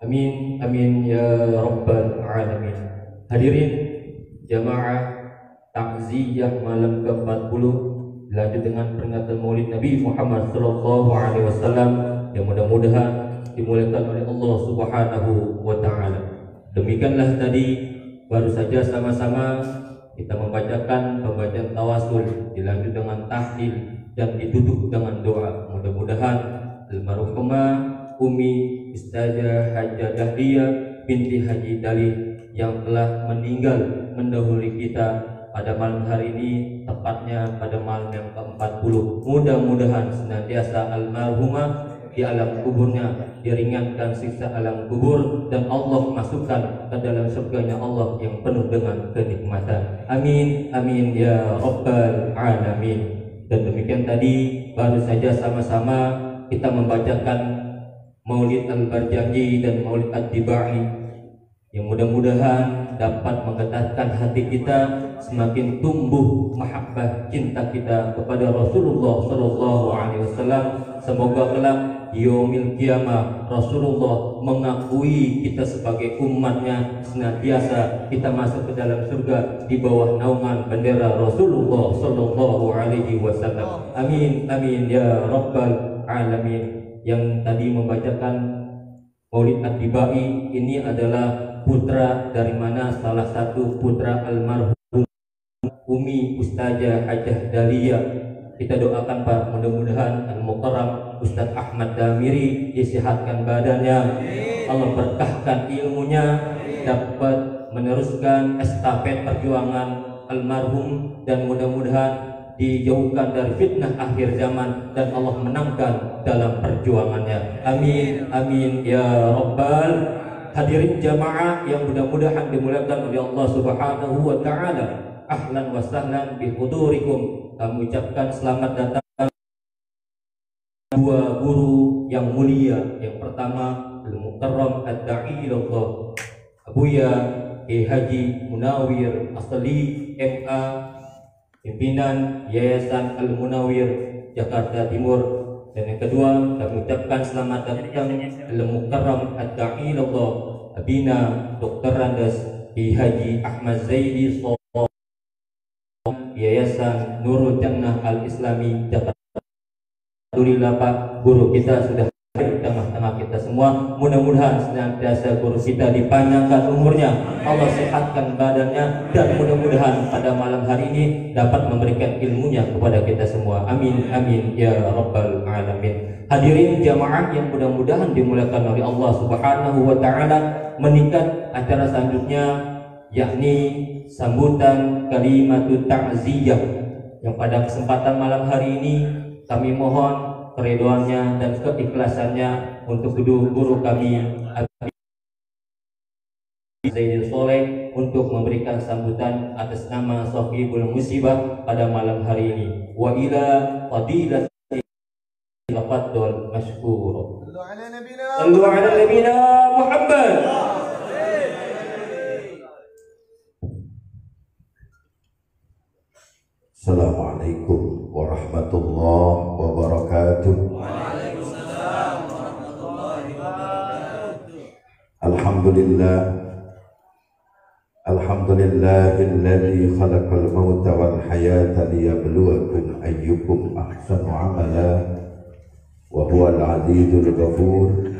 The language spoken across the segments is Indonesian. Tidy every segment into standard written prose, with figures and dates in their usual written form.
Amin amin ya rabbal alamin. Hadirin jamaah takziah malam ke-40 dilanjut dengan peringatan Maulid Nabi Muhammad sallallahu alaihi wasallam yang mudah-mudahan dimuliakan oleh Allah Subhanahu wa taala. Demikianlah tadi baru saja sama-sama kita membacakan pembacaan tawasul dilanjut dengan tahlil dan ditutup dengan doa. Mudah-mudahan almarhumah Umi Ustazah Hajjah Dahlia binti Haji Dalih yang telah meninggal mendahului kita pada malam hari ini, tepatnya pada malam yang ke-40. Mudah-mudahan senantiasa almarhumah di alam kuburnya diringankan siksa alam kubur dan Allah masukkan ke dalam surganya Allah yang penuh dengan kenikmatan. Amin amin ya rabbal alamin. Dan demikian tadi baru saja sama-sama kita membacakan Maulid Al-Barjanji dan Maulid Ad-Dibai yang mudah-mudahan dapat menggetarkan hati kita, semakin tumbuh mahabbah cinta kita kepada Rasulullah sallallahu alaihi wasallam. Semoga kelak yaumil qiyamah Rasulullah mengakui kita sebagai umatnya, senantiasa kita masuk ke dalam surga di bawah naungan bendera Rasulullah sallallahu alaihi wasallam. Amin amin ya rabbal alamin. Yang tadi membacakan Maulid Ad-Dibai ini adalah putra dari mana salah satu putra almarhum Umi Ustazah Hajjah Dahlia. Kita doakan Pak, mudah-mudahan Al-Mukarram Ustadz Ahmad Damiri disehatkan badannya, Allah berkahkan ilmunya, dapat meneruskan estafet perjuangan almarhum, dan mudah-mudahan dijauhkan dari fitnah akhir zaman dan Allah menangkan dalam perjuangannya. Amin amin ya rabbal. Hadirin jamaah yang mudah-mudahan dimuliakan oleh Allah Subhanahu wa taala, ahlan wa sahlan bi hudurikum. Kami ucapkan selamat datang dua guru yang mulia. Yang pertama Al-Mukarram Ad-Da'i ilallah Abuya Haji Munawir Asli MA, pimpinan Yayasan Al-Munawir Jakarta Timur. Dan yang kedua kami ucapkan selamat datang Al-Mukarram Ad-Da'i ilallah Abina Dr. Randes Haji Ahmad Zaidi Sallallahu, Yayasan Nurul Jannah Al-Islami Jakarta. Alhamdulillah Pak, guru kita sudah di tengah-tengah kita semua. Mudah-mudahan senantiasa guru kita dipanjangkan umurnya, Allah sehatkan badannya, dan mudah-mudahan pada malam hari ini dapat memberikan ilmunya kepada kita semua. Amin amin ya rabbal alamin. Hadirin jamaah yang mudah-mudahan dimuliakan oleh Allah Subhanahu wa taala, meningkat acara selanjutnya yakni sambutan kalimatut ta'ziyah, yang pada kesempatan malam hari ini kami mohon keridhoannya dan keikhlasannya untuk guru kami Zaidil Soleh untuk memberikan sambutan atas nama Sahibul Musibah pada malam hari ini. Wa ila fadilati tafadhal mashkur. Sallu ala nabiyina Muhammad. Assalamualaikum warahmatullahi wabarakatuh. Waalaikumsalam warahmatullahi wabarakatuh. Alhamdulillah, alhamdulillahilladzi khalaqal mauta wal hayata liyabluwakum ayyukum ahsanu amala wa huwal azizul ghafur.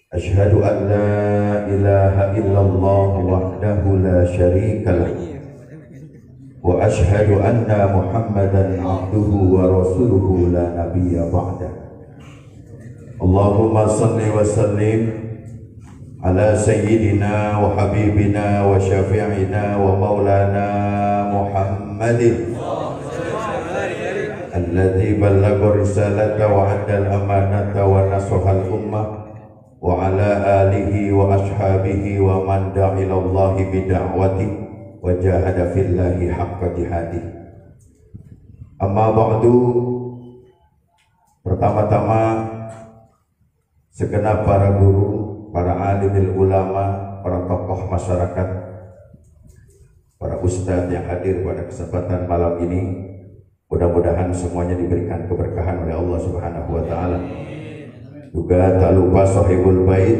Asyhadu an la ilaha illallah wahdahu la syarika lahu wa ashhadu anna Muhammadan abduhu wa rasuluhu la nabiyya ba'da. Allahumma salli wa sallim ala sayyidina wa habibina wa syafi'ina wa maulana Muhammadin alladzi ballagha risalata wa adda al-amanata wa nasaha al-ummah wa ala alihi wa ashabihi wa man da'a ila Allah bi da'watihi wa jahada fillahi haqqa jihadih. Amma ba'du, pertama-tama segenap para guru, para alimil ulama, para tokoh masyarakat, para ustadz yang hadir pada kesempatan malam ini, mudah-mudahan semuanya diberikan keberkahan oleh Allah Subhanahu wa taala. Juga tak lupa sahibul bait,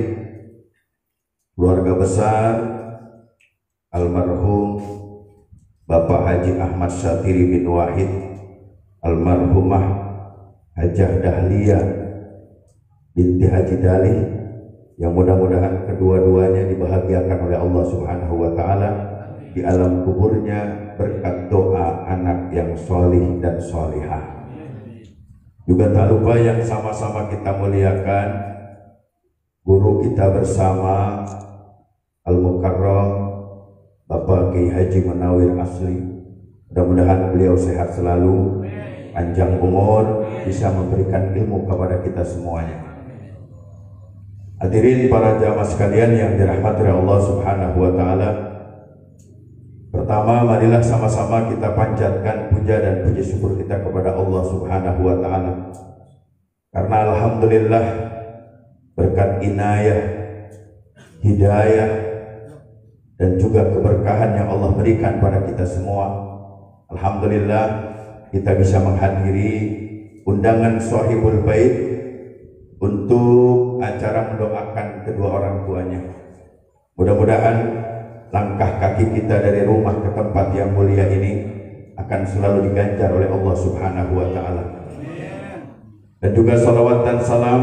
keluarga besar almarhum Bapak Haji Ahmad Syatiri bin Wahid, almarhumah Hajah Dahlia binti Haji Dali, yang mudah-mudahan kedua-duanya dibahagiakan oleh Allah Subhanahu wa taala di alam kuburnya berkat doa anak yang solih dan solihah. Juga tak lupa yang sama-sama kita muliakan guru kita bersama Al-Mukarram Bapak Kiai Haji Munawir Asli. Mudah-mudahan beliau sehat selalu, panjang umur, bisa memberikan ilmu kepada kita semuanya. Hadirin para jamaah sekalian yang dirahmati Allah Subhanahu wa taala. Pertama, marilah sama-sama kita panjatkan puja dan puji syukur kita kepada Allah Subhanahu wa taala. Karena alhamdulillah berkat inayah, hidayah dan juga keberkahan yang Allah berikan pada kita semua, alhamdulillah kita bisa menghadiri undangan Shahibul Bait untuk acara mendoakan kedua orang tuanya. Mudah-mudahan langkah kaki kita dari rumah ke tempat yang mulia ini akan selalu diganjar oleh Allah Subhanahu wa taala. Dan juga salawat dan salam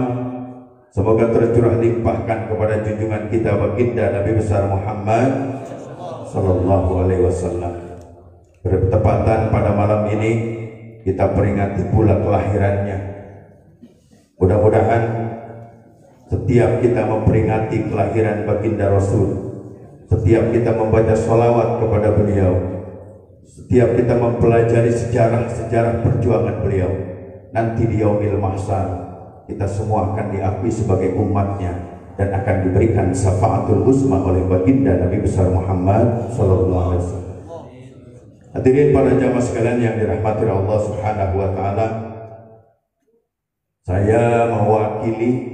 semoga tercurah limpahkan kepada junjungan kita baginda Nabi besar Muhammad sallallahu alaihi wasallam. Bertepatan pada malam ini kita peringati pula kelahirannya. Mudah-mudahan setiap kita memperingati kelahiran baginda Rasul, setiap kita membaca sholawat kepada beliau, setiap kita mempelajari sejarah-sejarah perjuangan beliau, nanti di yaumil mahsyar kita semua akan diakui sebagai umatnya dan akan diberikan syafaatul uzma oleh baginda Nabi besar Muhammad sallallahu alaihi wasallam. Hadirin para jamaah sekalian yang dirahmati Allah Subhanahu wa taala, saya mewakili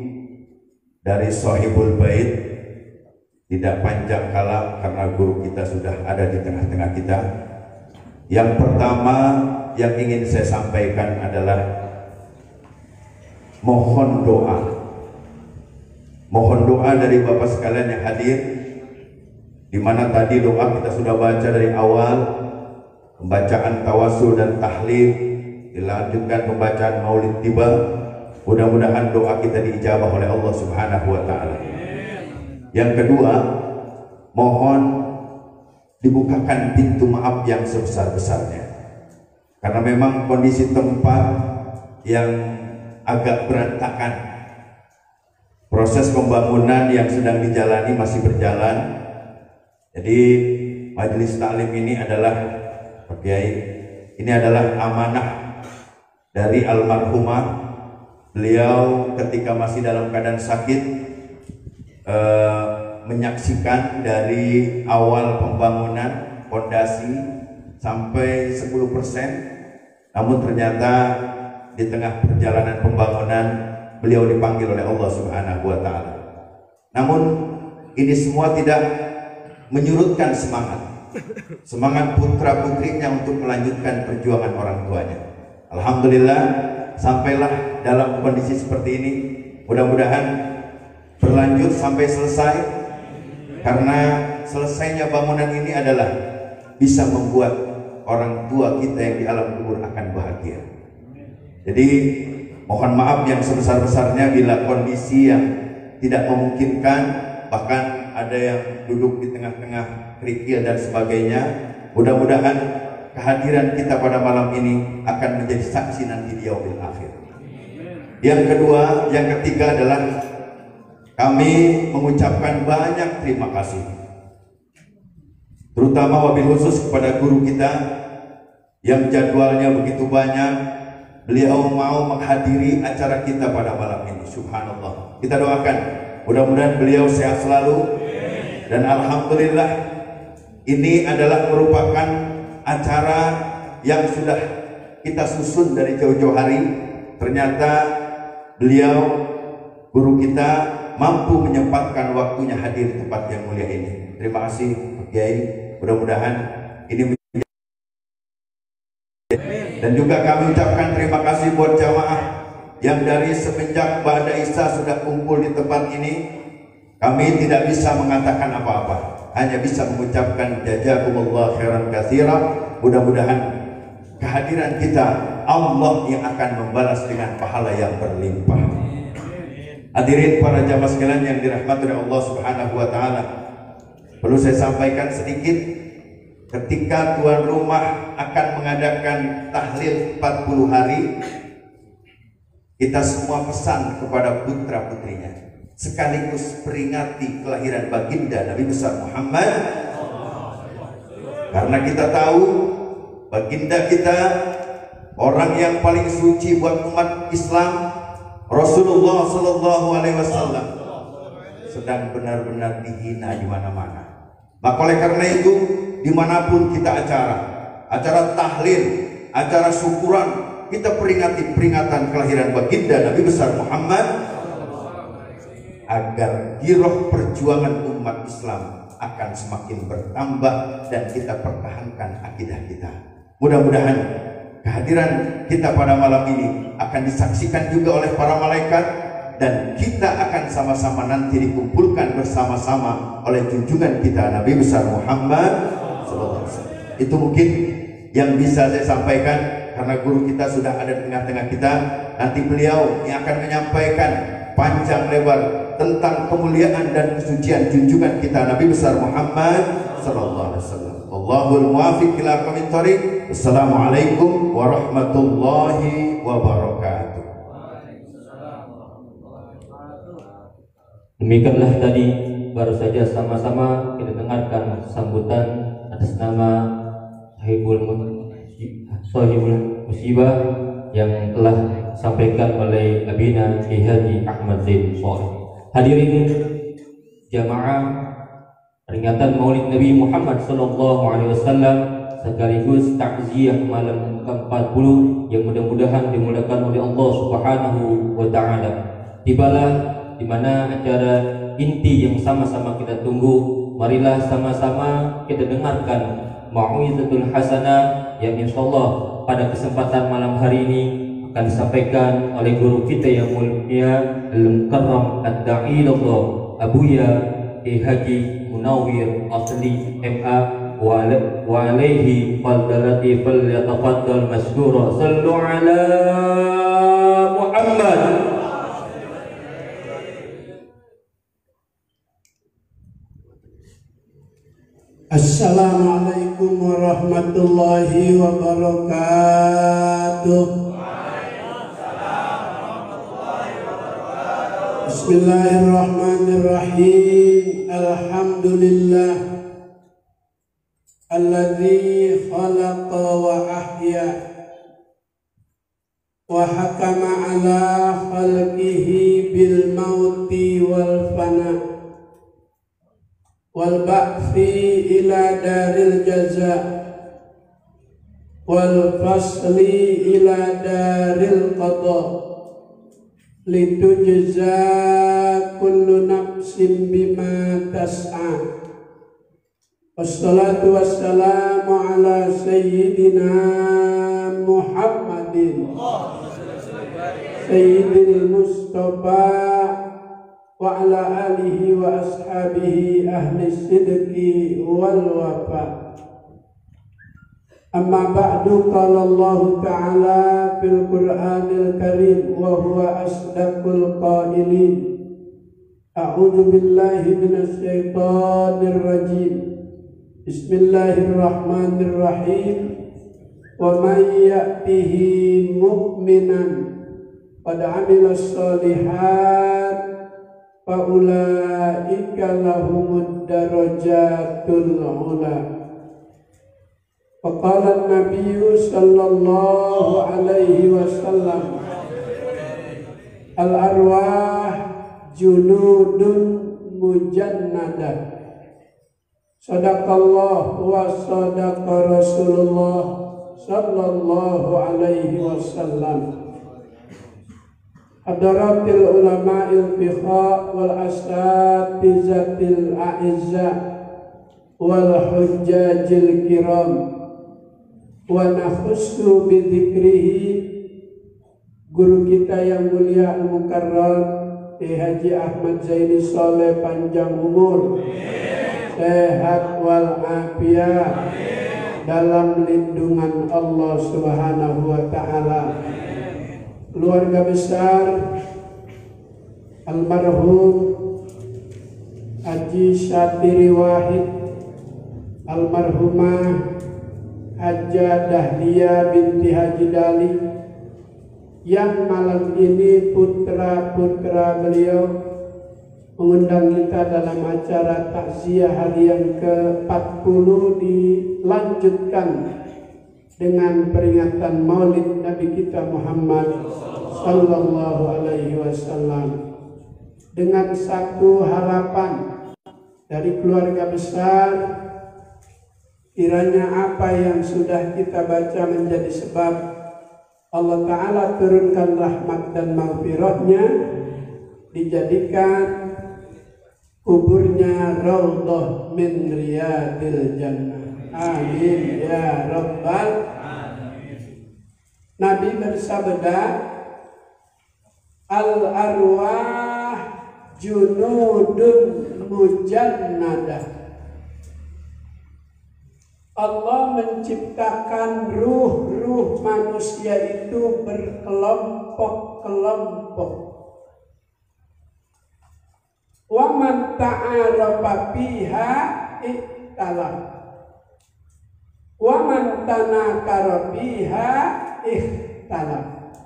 dari Shahibul Bait, tidak panjang kalam karena guru kita sudah ada di tengah-tengah kita. Yang pertama yang ingin saya sampaikan adalah mohon doa. Mohon doa dari Bapak sekalian yang hadir, di mana tadi doa kita sudah baca dari awal, pembacaan tawasul dan tahlil, dilanjutkan pembacaan maulid tiba. Mudah-mudahan doa kita diijabah oleh Allah Subhanahu wa taala. Yang kedua, mohon dibukakan pintu maaf yang sebesar-besarnya. Karena memang kondisi tempat yang agak berantakan. Proses pembangunan yang sedang dijalani masih berjalan. Jadi majelis taklim ini adalah Pak Kiai, ini adalah amanah dari almarhumah. Beliau ketika masih dalam keadaan sakit menyaksikan dari awal pembangunan fondasi sampai 10%, namun ternyata di tengah perjalanan pembangunan beliau dipanggil oleh Allah Subhanahu wa taala. Namun ini semua tidak menyurutkan semangat putra putrinya untuk melanjutkan perjuangan orang tuanya. Alhamdulillah sampailah dalam kondisi seperti ini. Mudah-mudahan berlanjut sampai selesai, karena selesainya bangunan ini adalah bisa membuat orang tua kita yang di alam kubur akan bahagia. Jadi mohon maaf yang sebesar-besarnya bila kondisi yang tidak memungkinkan, bahkan ada yang duduk di tengah-tengah kerikil dan sebagainya. Mudah-mudahan kehadiran kita pada malam ini akan menjadi saksi nanti di yaumil akhir. Yang kedua, yang ketiga adalah kami mengucapkan banyak terima kasih, terutama wabil khusus kepada guru kita yang jadwalnya begitu banyak. Beliau mau menghadiri acara kita pada malam ini. Subhanallah. Kita doakan mudah-mudahan beliau sehat selalu. Dan alhamdulillah ini adalah merupakan acara yang sudah kita susun dari jauh-jauh hari. Ternyata beliau, guru kita, mampu menyempatkan waktunya hadir di tempat yang mulia ini. Terima kasih Pak Kiai. Mudah-mudahan ini menjadi. Dan juga kami ucapkan terima kasih buat jamaah yang dari semenjak Ba'da Isya sudah kumpul di tempat ini, kami tidak bisa mengatakan apa-apa, hanya bisa mengucapkan jazakumullah khairan katsira. Mudah-mudahan kehadiran kita Allah yang akan membalas dengan pahala yang berlimpah. Hadirin para jamaah sekalian yang dirahmati oleh Allah Subhanahu wa taala, perlu saya sampaikan sedikit, ketika tuan rumah akan mengadakan tahlil 40 hari, kita semua pesan kepada putra-putrinya sekaligus peringati kelahiran baginda Nabi besar Muhammad, karena kita tahu baginda kita orang yang paling suci buat umat Islam, Rasulullah Sallallahu Alaihi Wasallam, sedang benar-benar dihina di mana-mana. Maka oleh karena itu, dimanapun kita acara tahlil, acara syukuran, kita peringati peringatan kelahiran baginda Nabi besar Muhammad, agar giroh perjuangan umat Islam akan semakin bertambah dan kita pertahankan akidah kita. Mudah-mudahan kehadiran kita pada malam ini akan disaksikan juga oleh para malaikat, dan kita akan sama-sama nanti dikumpulkan bersama-sama oleh junjungan kita Nabi besar Muhammad sallallahu alaihi wasallam. Itu mungkin yang bisa saya sampaikan, karena guru kita sudah ada di tengah-tengah kita. Nanti beliau yang akan menyampaikan panjang lebar tentang kemuliaan dan kesucian junjungan kita Nabi besar Muhammad sallallahu alaihi wasallam. Wallahul muwaffiq ila aqwamit thoriq. Wassalamualaikum warahmatullahi wabarakatuh. Demikianlah tadi baru saja sama-sama kita dengarkan sambutan atas nama Sahibul Musibah yang telah disampaikan oleh Abina Kiai Haji Ahmad Zain Shalih. Hadirin jamaah, peringatan Maulid Nabi Muhammad sallallahu alaihi wasallam sekaligus takziah malam ke-40 yang mudah-mudahan dimulakan oleh Allah Subhanahu wa taala. Tibalah di mana acara inti yang sama-sama kita tunggu. Marilah sama-sama kita dengarkan mau'izatul hasanah yang insyaallah pada kesempatan malam hari ini akan disampaikan oleh guru kita yang mulia Al-Mukarram Ad-Da'ilullah Abuya Haji Munawwir Asli MA wa alaihi fadlati falyatafaddal masykura. Sallu ala Muhammad. Assalamualaikum warahmatullahi wabarakatuh. Bismillahirrahmanirrahim. Alhamdulillah alladzi khalaqa wa ahya wa hakama ala khalqihi bil mauti wal fana wal ba'thi ila daril jaza wal fasli ila daril qada litujza kullu nafsin bima tas'a. Wassalatu wassalamu ala sayyidina Muhammadin sayyidil Mustafa wa ala alihi wa ashabihi ahli sidqi wal wafa. Amma ba'du, qala Allah ta'ala fil Qur'anil Karim wa huwa asdaqul qailin. A'udzu billahi minasy syaithanir rajim. Bismillahirrahmanirrahim. Wa may ya'tihi mu'minan qad 'amilas shalihat faulaika lahumud darajatul ula. Faqala an-nabiyyu sallallahu alaihi wasallam, al-arwah junudun mujannadah. Sadaqallah wa sadaqa Rasulullah sallallahu alaihi wasallam. Hadaratil ulama'il fiqh wal asatizatil a'izza wal hujjajil kiram, wa nakhussu bi dzikrihi guru kita yang mulia Al-Mukarram Haji Ahmad Zaini Soleh, panjang umur, sehat walafiat, dalam lindungan Allah Subhanahu wa Ta'ala. Keluarga besar almarhum Haji Syatiri Wahid, almarhumah Hajjah Dahlia binti Haji Dali, yang malam ini putra-putra beliau mengundang kita dalam acara takziah hari yang ke-40, dilanjutkan dengan peringatan Maulid Nabi kita Muhammad sallallahu alaihi wasallam, dengan satu harapan dari keluarga besar, kiranya apa yang sudah kita baca menjadi sebab Allah Ta'ala turunkan rahmat dan maghfirahnya, dijadikan kuburnya raudhah min riyadil jannah. Amin ya rabbal alamin. Nabi bersabda, al arwah junudun mujannadah. Allah menciptakan ruh-ruh manusia itu berkelompok-kelompok. Wa man ta'arafa fiha ikhtalaf. Wa man tanakara fiha ikhtalaf.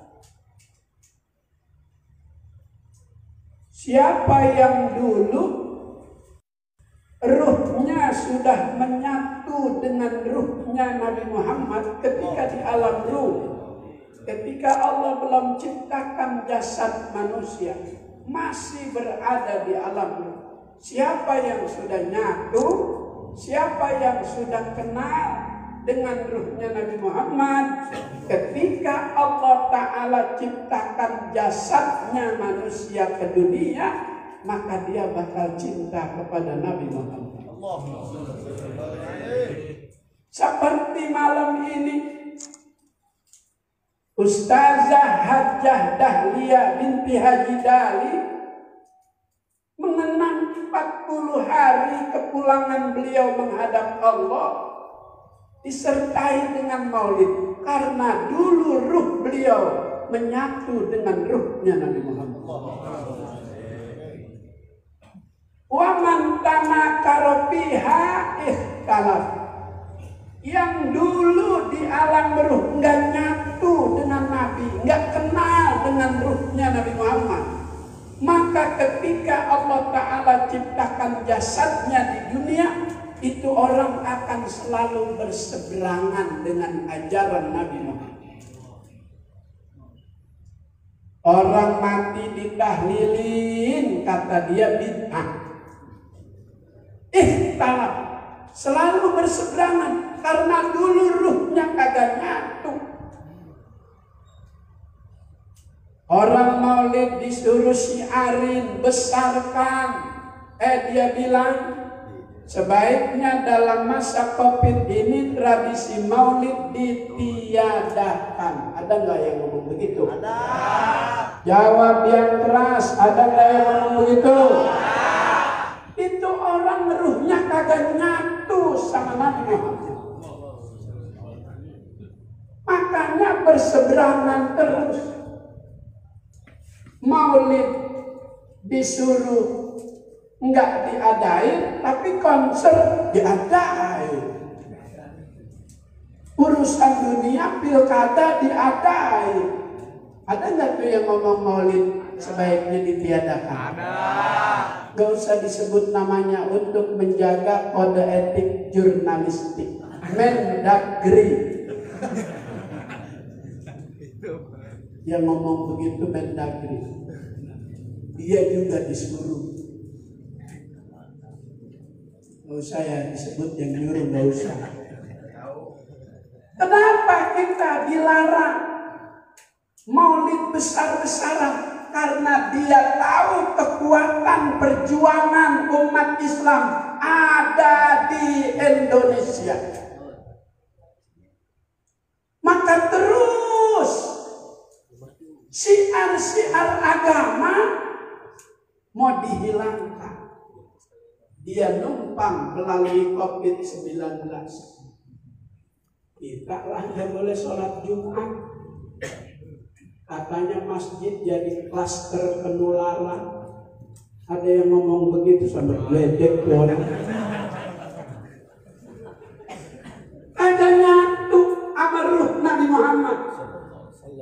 Siapa yang dulu ruhnya sudah menyatu dengan ruhnya Nabi Muhammad ketika di alam ruh, ketika Allah belum ciptakan jasad manusia, masih berada di alam ruh. Siapa yang sudah nyatu, siapa yang sudah kenal dengan ruhnya Nabi Muhammad, ketika Allah Ta'ala ciptakan jasadnya manusia ke dunia, maka dia bakal cinta kepada Nabi Muhammad. Seperti malam ini Ustazah Hajjah Dahlia binti Haji Dali mengenang 40 hari kepulangan beliau menghadap Allah, disertai dengan maulid, karena dulu ruh beliau menyatu dengan ruhnya Nabi Muhammad. Wa man tanakara fiha ikhtalaf. Yang dulu di alam ruh enggak nyatu dengan Nabi, enggak kenal dengan ruhnya Nabi Muhammad, maka ketika Allah Ta'ala ciptakan jasadnya di dunia, itu orang akan selalu berseberangan dengan ajaran Nabi Muhammad. Orang mati ditahlilin, kata dia bid'ah. Ikhtalaf, selalu berseberangan karena dulu ruhnya kagak nyatu. Orang maulid disuruh syiarin, besarkan, dia bilang sebaiknya dalam masa Covid ini tradisi maulid ditiadakan. Ada nggak yang ngomong begitu? Ada. Jawab yang keras, ada nggak yang ngomong begitu? Itu orang ruhnya kagak nyatu sama Nabi Muhammad. Makanya berseberangan terus. Maulid disuruh enggak diadain, tapi konser diadain. Urusan dunia pilkada diadain. Ada nggak tuh yang ngomong maulid sebaiknya ditiadakan? Ada. Gak usah disebut namanya untuk menjaga kode etik jurnalistik. Mendagri. Yang ngomong begitu Mendagri. Dia juga disuruh. Gak usah ya disebut yang nyuruh, gak usah. Kenapa kita dilarang maulid besar-besaran? Karena dia tahu kekuatan perjuangan umat Islam ada di Indonesia. Maka terus mau dihilangkan. Dia numpang melalui COVID-19. Kita lah yang boleh sholat Jumat. Katanya masjid jadi klaster penularan. Ada yang ngomong begitu sampai geledek tuh orang. Adanya tuh amaruh Nabi Muhammad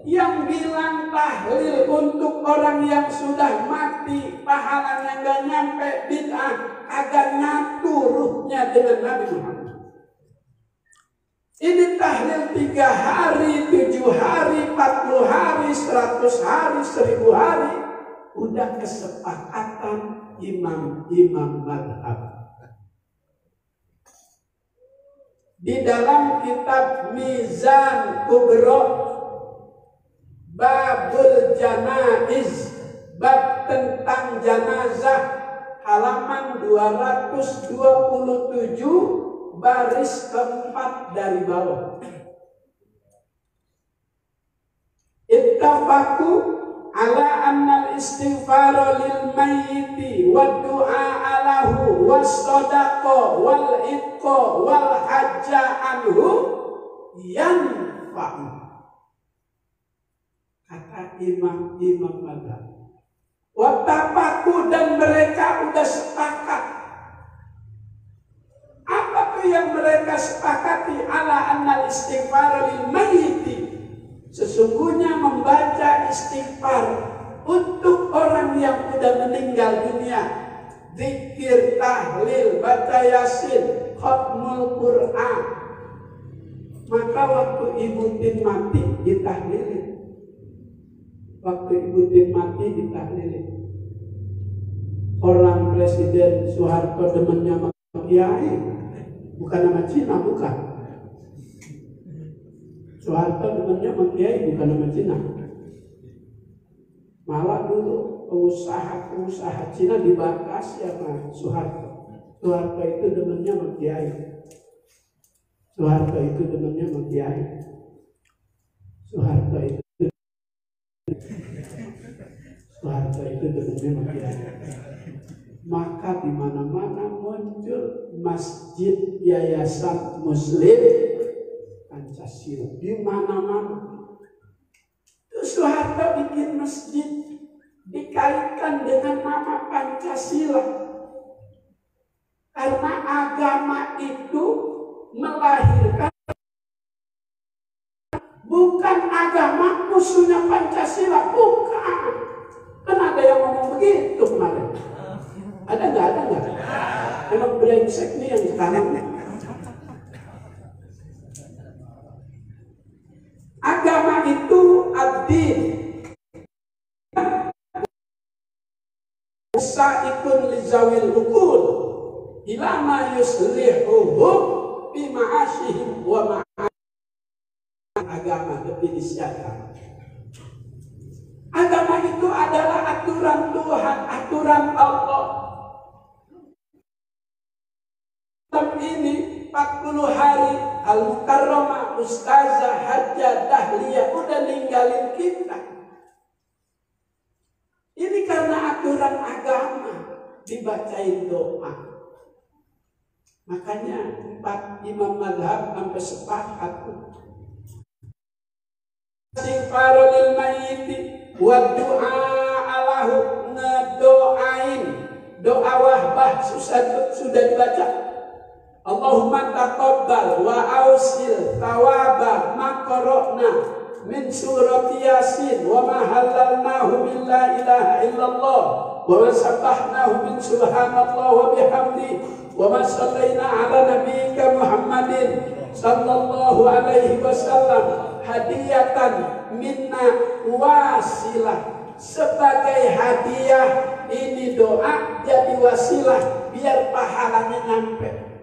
yang bilang tahlil untuk orang yang sudah mati, pahalanya gak nyampe, bid'ah agar nyatu ruhnya dengan Nabi Muhammad. Ini tahlil 3 hari, 7 hari, 40 hari, 100 hari, 1000 hari. Udah kesepakatan imam-imam madhab. Di dalam kitab Mizan Kubro, Babul Janaiz, bab tentang janazah, halaman 227, baris keempat dari bawah. Ittafaqu ala annal istighfar lil mayyiti wa du'a alahu was sadaqa wal itqa wal hajja anhu yanfa'u. Kata imam-imam mazhab. Wattafaku, dan mereka udah sepakat. Apa tuh yang mereka sepakati? Ala annal istighfar lil mayyiti, sesungguhnya membaca istighfar untuk orang yang sudah meninggal dunia, zikir, tahlil, baca yasin, khatmul Quran. Maka waktu Ibu Tin mati ditahlilin. Waktu Ibu Tin mati ditahlilin. Orang Presiden Soeharto demennya sama kiai, bukan nama Cina, bukan. Soeharto demennya sama kiai, bukan nama Cina. Malah dulu pengusaha Cina dibatasi sama Soeharto. Soeharto itu demennya sama kiai. Soeharto itu demennya sama kiai. Soeharto itu demennya sama kiai. Maka di mana-mana muncul masjid yayasan Muslim Pancasila, di mana-mana. Terus Soeharto bikin masjid dikaitkan dengan nama Pancasila, karena agama itu melahirkan, bukan agama musuhnya Pancasila, bukan. Kan ada yang ngomong begitu kemarin. Ada nggak? Emang brengsek nih yang sekarang. Agama itu ad-din. Sa'ikun lizawil ukul ila ma yuslihuhum bi ma'asyihim wa agama, definisi agama. Agama itu adalah aturan Tuhan, aturan Allah. Ini 40 hari Al-Mukarramah, Ustazah, Hajjah, Dahliyah udah ninggalin kita. Ini karena aturan agama, dibacain doa. Makanya 4 imam mazhab sampai sepakat. Istighfaru lil mayyiti wa du'a alahu, ngedoain doa wahbah sudah dibaca. Allahumma taqabbal wa ausil tawaba ma qara'na min surati yasin wa ma halalnahu min la ilaha illallah wa ma sabbahnahu min subhanallah wa bihamdi wa ma sallaina ala nabiyyika Muhammadin sallallahu alaihi wasallam hadiyatan minna wasilah. Sebagai hadiah ini doa jadi wasilah biar pahalanya nyampe.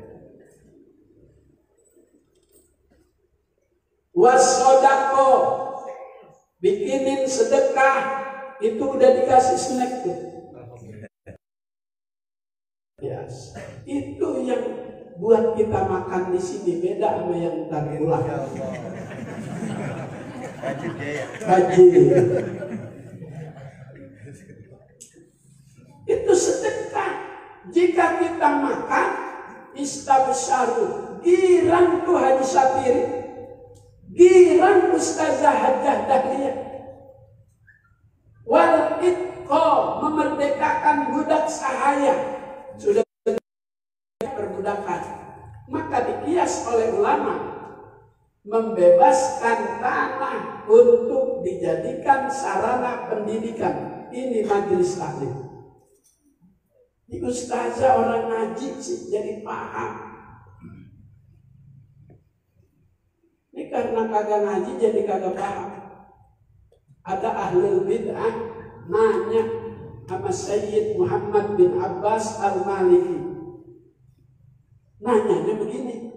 Wasodako, bikinin sedekah, itu udah dikasih snack tuh. Yes. Itu yang buat kita makan di sini beda sama yang ntar pulang. Haji. Itu sedekah. Jika kita makan, istabsyaru, girang tuh Haji Satiri, girang Ustazah Hajjah Dahliyah, wal itqa, memerdekakan budak sahaya, sudah perbudakan. Maka dikias oleh ulama, membebaskan tanah untuk dijadikan sarana pendidikan. Ini majelis taklim. Di ustazah orang ngaji sih jadi paham. Ini karena kagak ngaji jadi kagak paham. Ada ahli bid'ah nanya sama Sayyid Muhammad bin Abbas Al-Maliki. Nanyanya begini,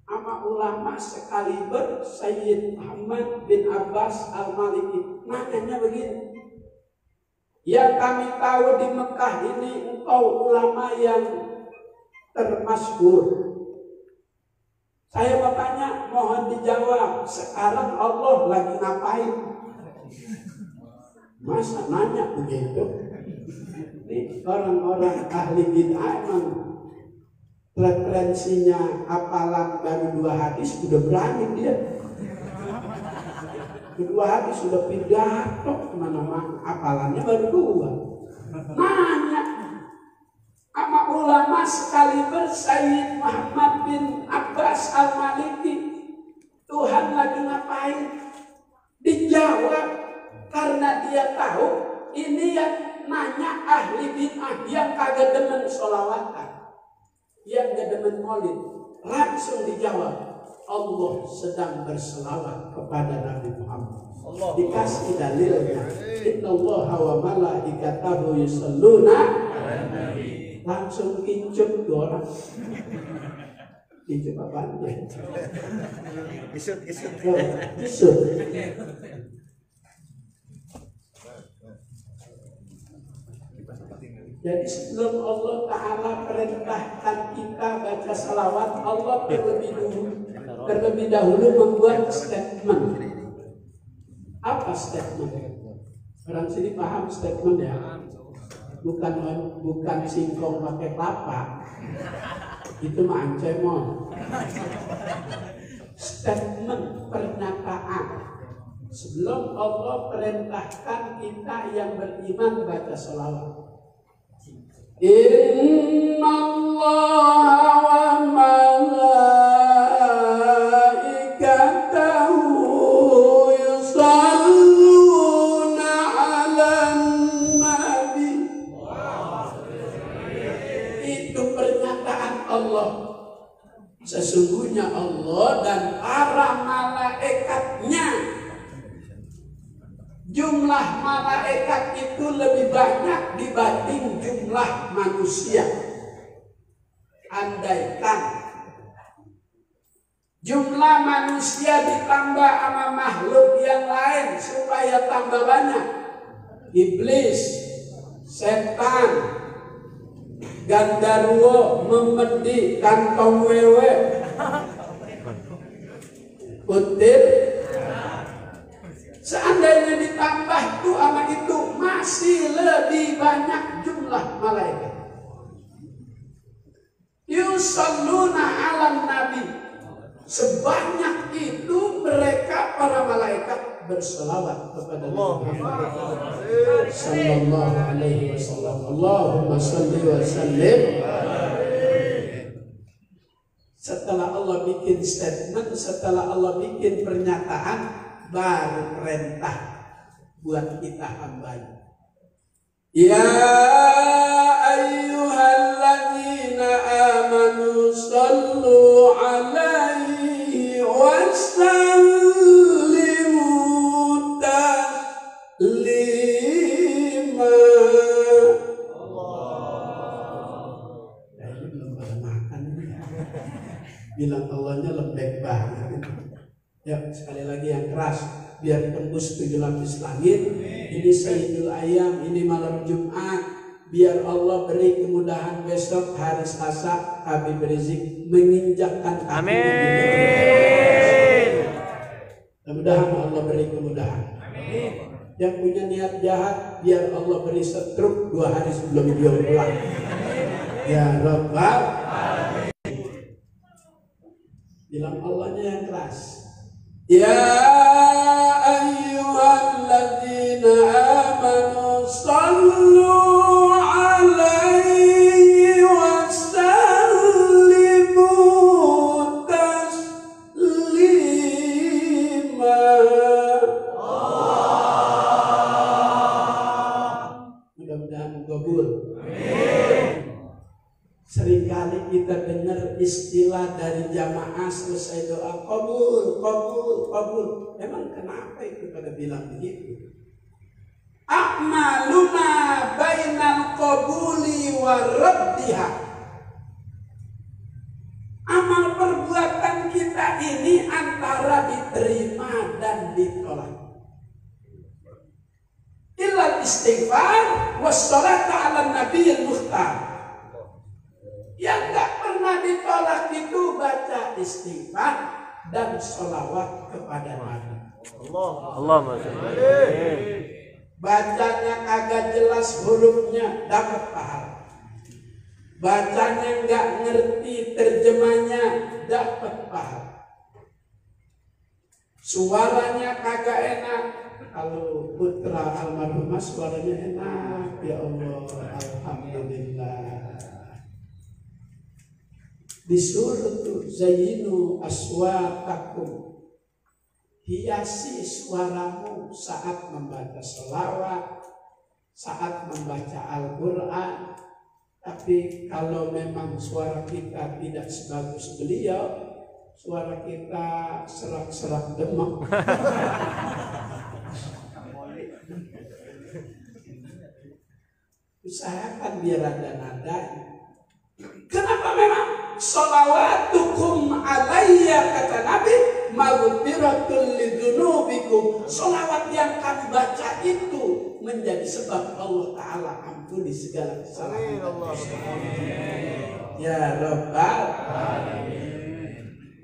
sama ulama sekaliber Sayyid Muhammad bin Abbas Al-Maliki. Nanyanya begini, yang kami tahu di Mekah ini engkau ulama yang termasyhur. Saya bertanya, mohon dijawab, sekarang Allah lagi ngapain? Masa nanya begitu? Ini orang-orang ahli bid'ah emang referensinya hafalan baru 2 hadis sudah berani dia. 2 hadis sudah pidato kemana-mana, hafalannya baru 2. Nanya sama ulama sekaliber Sayyid Muhammad bin Abbas Al-Maliki, Tuhan lagi ngapain? Dijawab karena dia tahu ini yang nanya ahli bid'ah yang kagak demen sholawatan, yang gak demen maulid. Langsung dijawab, Allah sedang berselawat kepada Nabi Muhammad. Dikasih dalilnya, innallaha wa malaikatahu yusholluna. Langsung kincut 2 orang. Kincut apanya? Isut. Isut. Jadi sebelum Allah Ta'ala perintahkan kita baca salawat, Allah terlebih dahulu membuat statement. Apa statement? Orang sini paham statement ya? Bukan singkong pakai kelapa. Itu mah ancemon. Statement, pernyataan. Sebelum Allah perintahkan kita yang beriman baca salawat. Inna Allah wa malaikatahu yusalluna 'alan nabi. Itu pernyataan Allah. Sesungguhnya Allah dan para malaikatnya, jumlah malaikat itu lebih banyak dibanding jumlah manusia. Andaikan jumlah manusia ditambah sama makhluk yang lain supaya tambah banyak, iblis, setan, gandarwo, memedi, kantong wewe, kutil. Seandainya ditambah itu sama itu masih lebih banyak jumlah malaikat. Yusalluna 'alan nabi. Sebanyak itu mereka para malaikat berselawat kepada Nabi Muhammad sallallahu alaihi wasallam. Allahumma shalli wa sallim. Setelah Allah bikin statement, setelah Allah bikin pernyataan, baru perintah buat kita hambanya. Ya ayyuhalladzina amanu sallu alaihi wa sallimu taslima. Ini belum pada makan. Bilang Allahnya lembek banget. Ya, sekali lagi yang keras biar tembus 7 lapis langit. Ini Sayyidul Ayam, ini malam Jumat. Biar Allah beri kemudahan besok hari Selasa Habib Rizik menginjakkan kaki. Amin. Mudah-mudahan Allah beri kemudahan. Amin. Yang punya niat jahat, biar Allah beri stroke 2 hari sebelum dia pulang. Ya Rabbal Alamin. Bilang Allahnya yang keras. Ya ayyuhalladzina amanu sallu alaihi wasallimu taslima. Mudah-mudahan kabul. Seringkali kita dengar istilah dari jamaah selesai doa kabul, kabul, kabul. Emang kenapa itu pada bilang begitu? A'maluna bainal qabuli wa raddiha. Amal perbuatan kita ini antara diterima dan ditolak. Illa istighfar wassalatu ala nabiyil mukhtar. Yang gak pernah ditolak itu baca istighfar dan sholawat kepada Nabi. Allahumma sholli. Bacanya kagak jelas hurufnya, dapat pahala. Bacanya nggak ngerti terjemahnya, dapat pahala. Suaranya kagak enak. Kalau putra almarhumah suaranya enak, ya Allah, alhamdulillah. Disuruh tuh zayyinu aswatakum, hiasi suaramu saat membaca sholawat, saat membaca Al-Quran. Tapi kalau memang suara kita tidak sebagus beliau, suara kita serak-serak demam. Usahakan biar ada nadanya. Kenapa memang sholawatukum alayya, kata Nabi, maghfiratul lidunubikum. Sholawat yang kamu baca itu menjadi sebab Allah Ta'ala ampuni segala kesalahan. Ya Rabbal Alamin.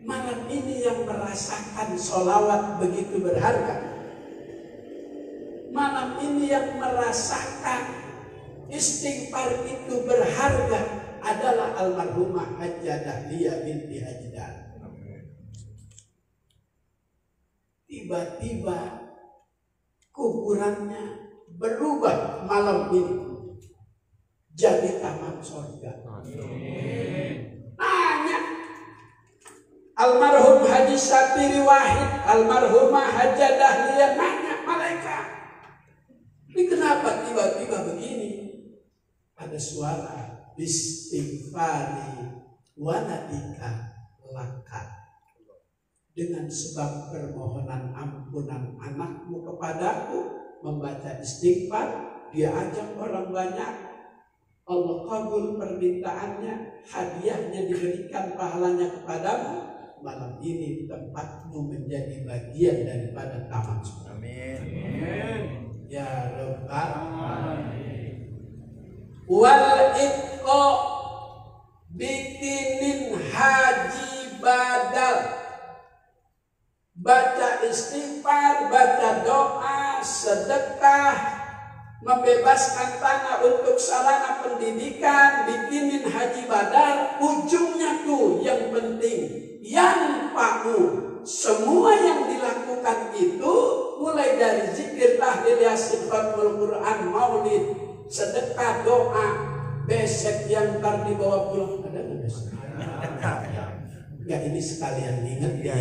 Malam ini yang merasakan sholawat begitu berharga. Malam ini yang merasakan istighfar itu berharga adalah almarhumah Hajjah Dahliyah binti Hajdan. Tiba-tiba kuburannya berubah malam ini jadi taman surga. Nanya almarhum Haji Satiri Wahid, almarhumah Hajjah Dahliyah, nanya malaikat, ini kenapa tiba-tiba begini? Ada suara istighfari wanadika laka, dengan sebab permohonan ampunan anakmu kepadaku, membaca istighfar, dia ajak orang banyak, Allah kabul permintaannya, hadiahnya diberikan, pahalanya kepadamu. Malam ini tempatmu menjadi bagian daripada taman surga. Amin. Ya Rabbal Alamin. Wal itqo bikinin haji badal. Baca istighfar, baca doa, sedekah, membebaskan tanah untuk sarana pendidikan, bikinin haji badal. Ujungnya tuh yang penting, yang paku. Semua yang dilakukan itu mulai dari zikir, tahlil, yasin, fatmul Quran, maulid, sedekah, doa, besek yang ntar dibawa pulang. Ada nggak besek? Ya ini sekalian ingat ya.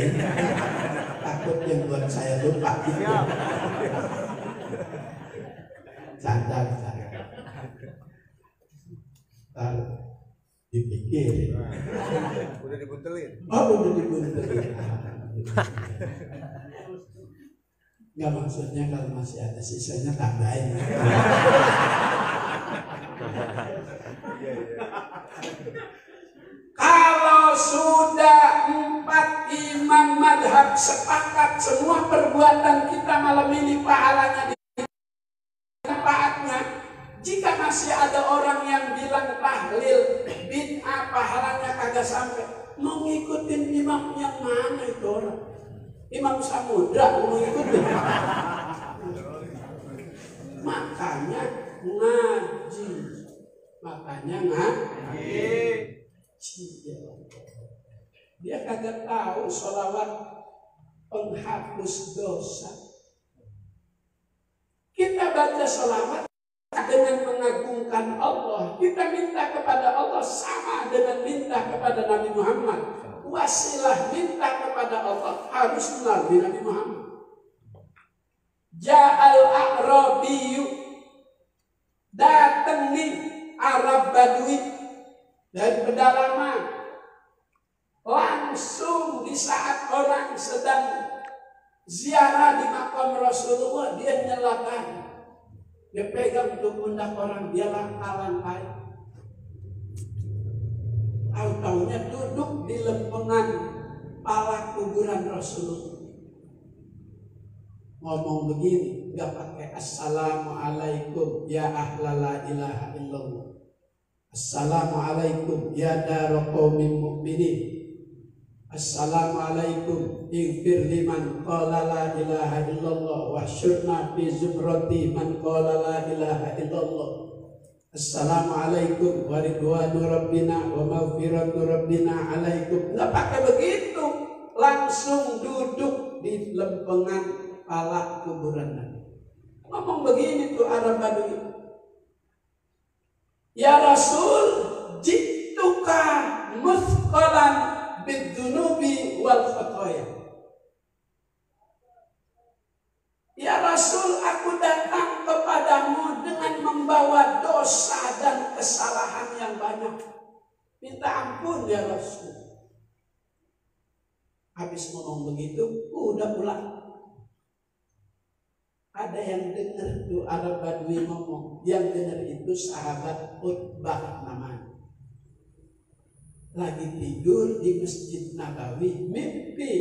Takut yang buat saya lupa gitu. Cadang. Ntar dipikir. Udah dibuntelin. Oh, udah dibuntelin. Nggak, maksudnya kalau masih ada sisanya tambahin. Kalau sudah 4 imam madhab sepakat semua perbuatan kita malam ini pahalanya manfaatnya. Jika masih ada orang yang bilang tahlil bid'ah pahalanya kagak sampai, mau ngikutin imam yang mana itu orang? Imam Samudra mau ngikutin? makanya ngaji. Makanya ngaji. Dia kagak tahu sholawat penghapus dosa. Kita baca sholawat dengan mengagungkan Allah. Kita minta kepada Allah sama dengan minta kepada Nabi Muhammad. Wasilah minta kepada Allah harus melalui Nabi Muhammad. Ja'al a'rabiyu, datang nih Arab Badui dari pedalaman. Langsung di saat orang sedang ziarah di makam Rasulullah, dia nyalakan. Dia pegang untuk pundak orang, dia langkah-langkai. Tahu-taunya duduk di lempengan pala kuburan Rasulullah. Ngomong begini, gak pakai assalamualaikum ya ahla la ilaha illallah. Assalamualaikum ya dara qaumin mu'minin. Assalamualaikum ighfir liman qala la ilaha illallah wa syurna fi zumrati man qala la ilaha illallah. Assalamualaikum wa ridwanu rabbina wa maghfiratu rabbina alaikum. Nggak pakai begitu, langsung duduk di lempengan pala kuburan Nabi. Ngomong begini tuh Arab Badui, ya Rasul, jituka muthqalan bidzunubi wal khataya. Ya Rasul, aku datang kepadamu dengan membawa dosa dan kesalahan yang banyak. Minta ampun ya Rasul. Habis ngomong begitu, udah pulang. Ada yang dengar tuh Arab Badui ngomong. Yang dengar itu sahabat Utbah namanya. Lagi tidur di Masjid Nabawi, mimpi.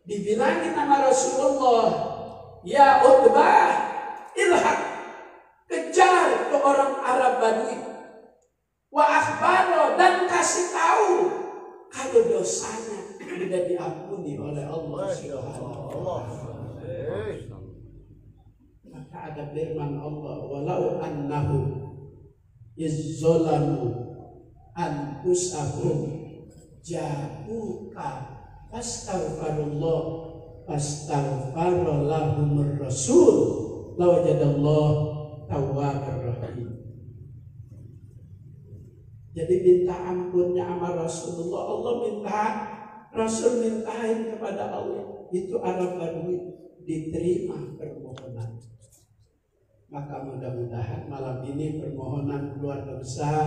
Dibilangin nama Rasulullah, ya Utbah, ilhaq, kejar ke orang Arab Badui. Wa akhbaro, dan kasih tahu kalau dosanya sudah diampuni oleh Allah Subhanahu wa ta'ala. Maka ada firman Allah, walau annahu izzolamu anfusahum ja'uka fastaghfirullah fastaghfarallahumur rasul lawajadallah tawwabur rahim. Jadi minta ampunnya sama Rasulullah, Allah minta, Rasul mintain kepada Allah. Itu Arab Badui, diterima permohonan. Maka mudah-mudahan malam ini permohonan keluarga besar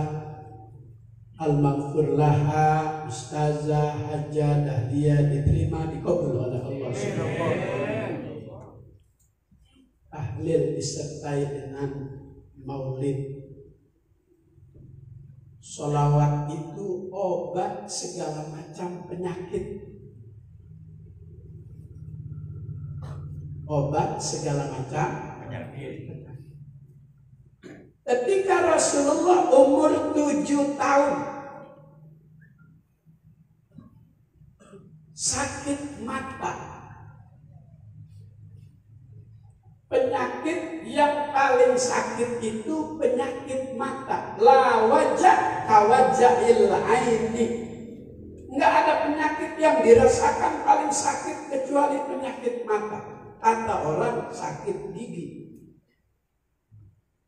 Al-Maghfur laha Ustazah Hajjah Dahlia diterima, dikabul oleh Allah Subhanahu. Tahlil disertai dengan maulid. Sholawat itu obat segala macam penyakit. Obat segala macam penyakit. Ketika Rasulullah umur 7 tahun sakit mata, penyakit yang paling sakit itu penyakit mata. La wajah kawajahil aini. Enggak ada penyakit yang dirasakan paling sakit kecuali penyakit mata. Kata orang sakit gigi.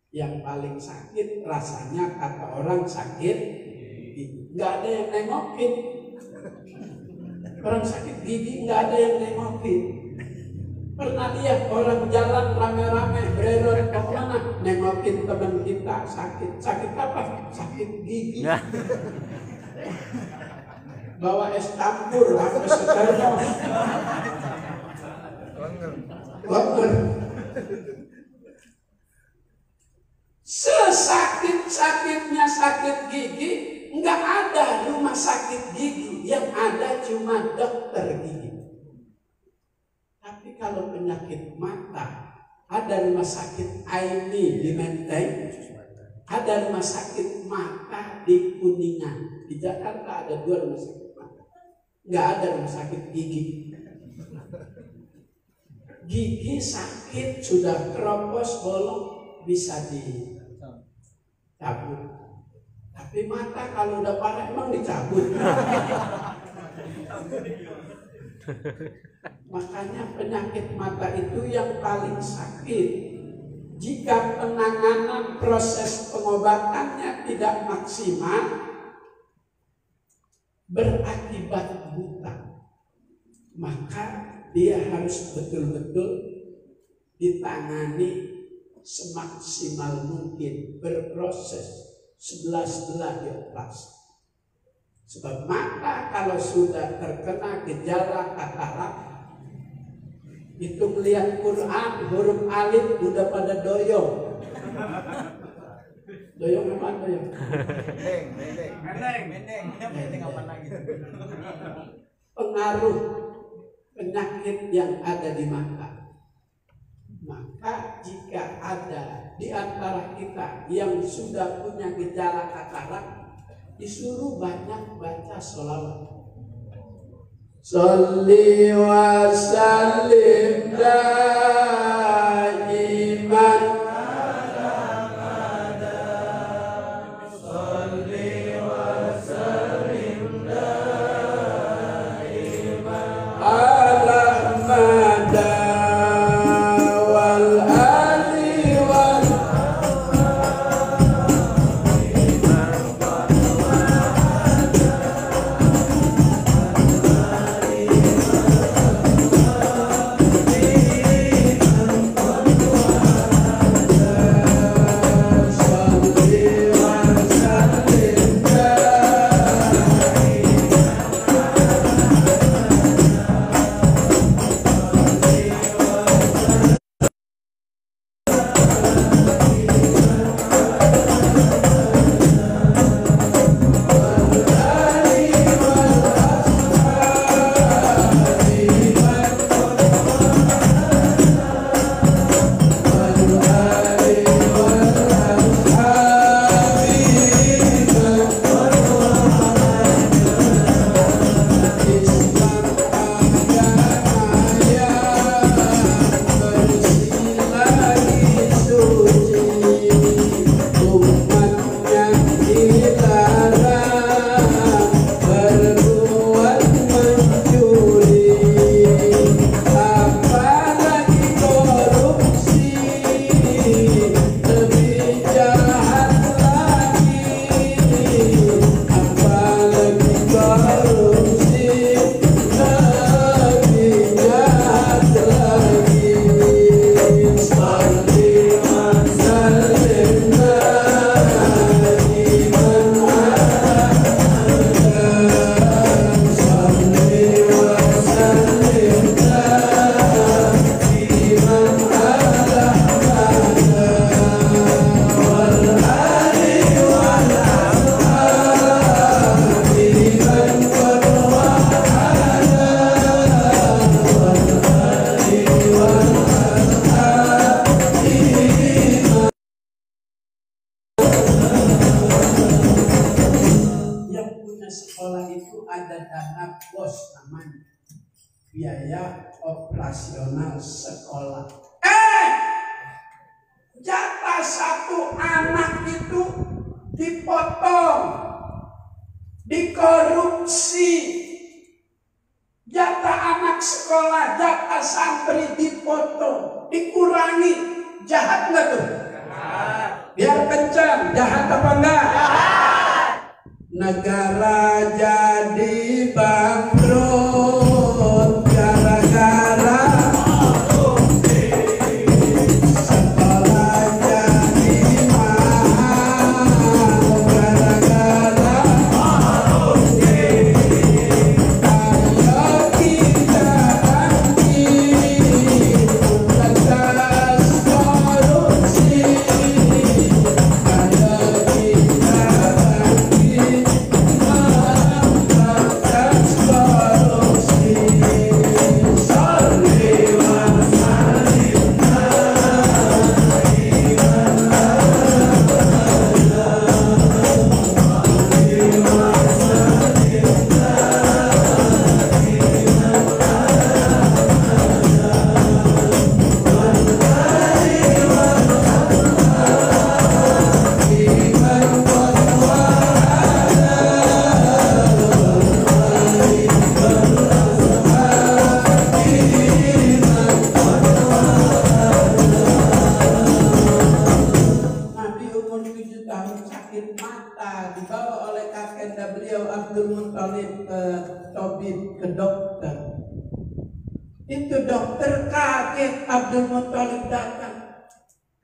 Yang paling sakit rasanya kata orang sakit gigi. Nggak ada yang nengokin. Orang sakit gigi nggak ada yang nengokin. Pernah lihat orang jalan rame-rame berer kemana nengokin teman kita sakit. Sakit apa? Sakit gigi. Bawa es campur apa sekarang? Banger. Sesakit-sakitnya sakit gigi, nggak ada rumah sakit gigi, yang ada cuma dokter gigi. Tapi kalau penyakit mata, ada rumah sakit Aini di Menteng, ada rumah sakit mata di Kuningan. Di Jakarta ada 2 rumah sakit mata, nggak ada rumah sakit gigi. gigi sakit, sudah keropos, bolong, bisa dicabut. Tapi mata kalau udah parah emang dicabut. Makanya penyakit mata itu yang paling sakit. Jika penanganan proses pengobatannya tidak maksimal, berakibat buta, maka dia harus betul-betul ditangani semaksimal mungkin, berproses, sebelah-sebelah dioperasi. Sebab mata kalau sudah terkena gejala katarak, itu melihat Quran, huruf alif udah pada doyong. Doyong apa doyong? Mendeng apa lagi? Pengaruh penyakit yang ada di mata. Maka jika ada di antara kita yang sudah punya gejala katarak, disuruh banyak baca sholawat. Sholli wa sallim daiman sholli wa sallim daiman ala mada wal ali wal biaya operasional sekolah. Jatah satu anak itu dipotong, dikorupsi. Jatah anak sekolah, jatah santri dipotong, dikurangi. Jahat nggak tuh? Biar kencang, jahat apa enggak? Negara jadi bangkrut gara-gara sekolah jadi mahal, gara-gara ayo kita bangkit atas korupsi, ayo kita bangkit atas korupsi. sakit mata, dibawa oleh kakek beliau Abdul Muttalib ke dokter. Itu dokter kaget, Abdul Muttalib datang.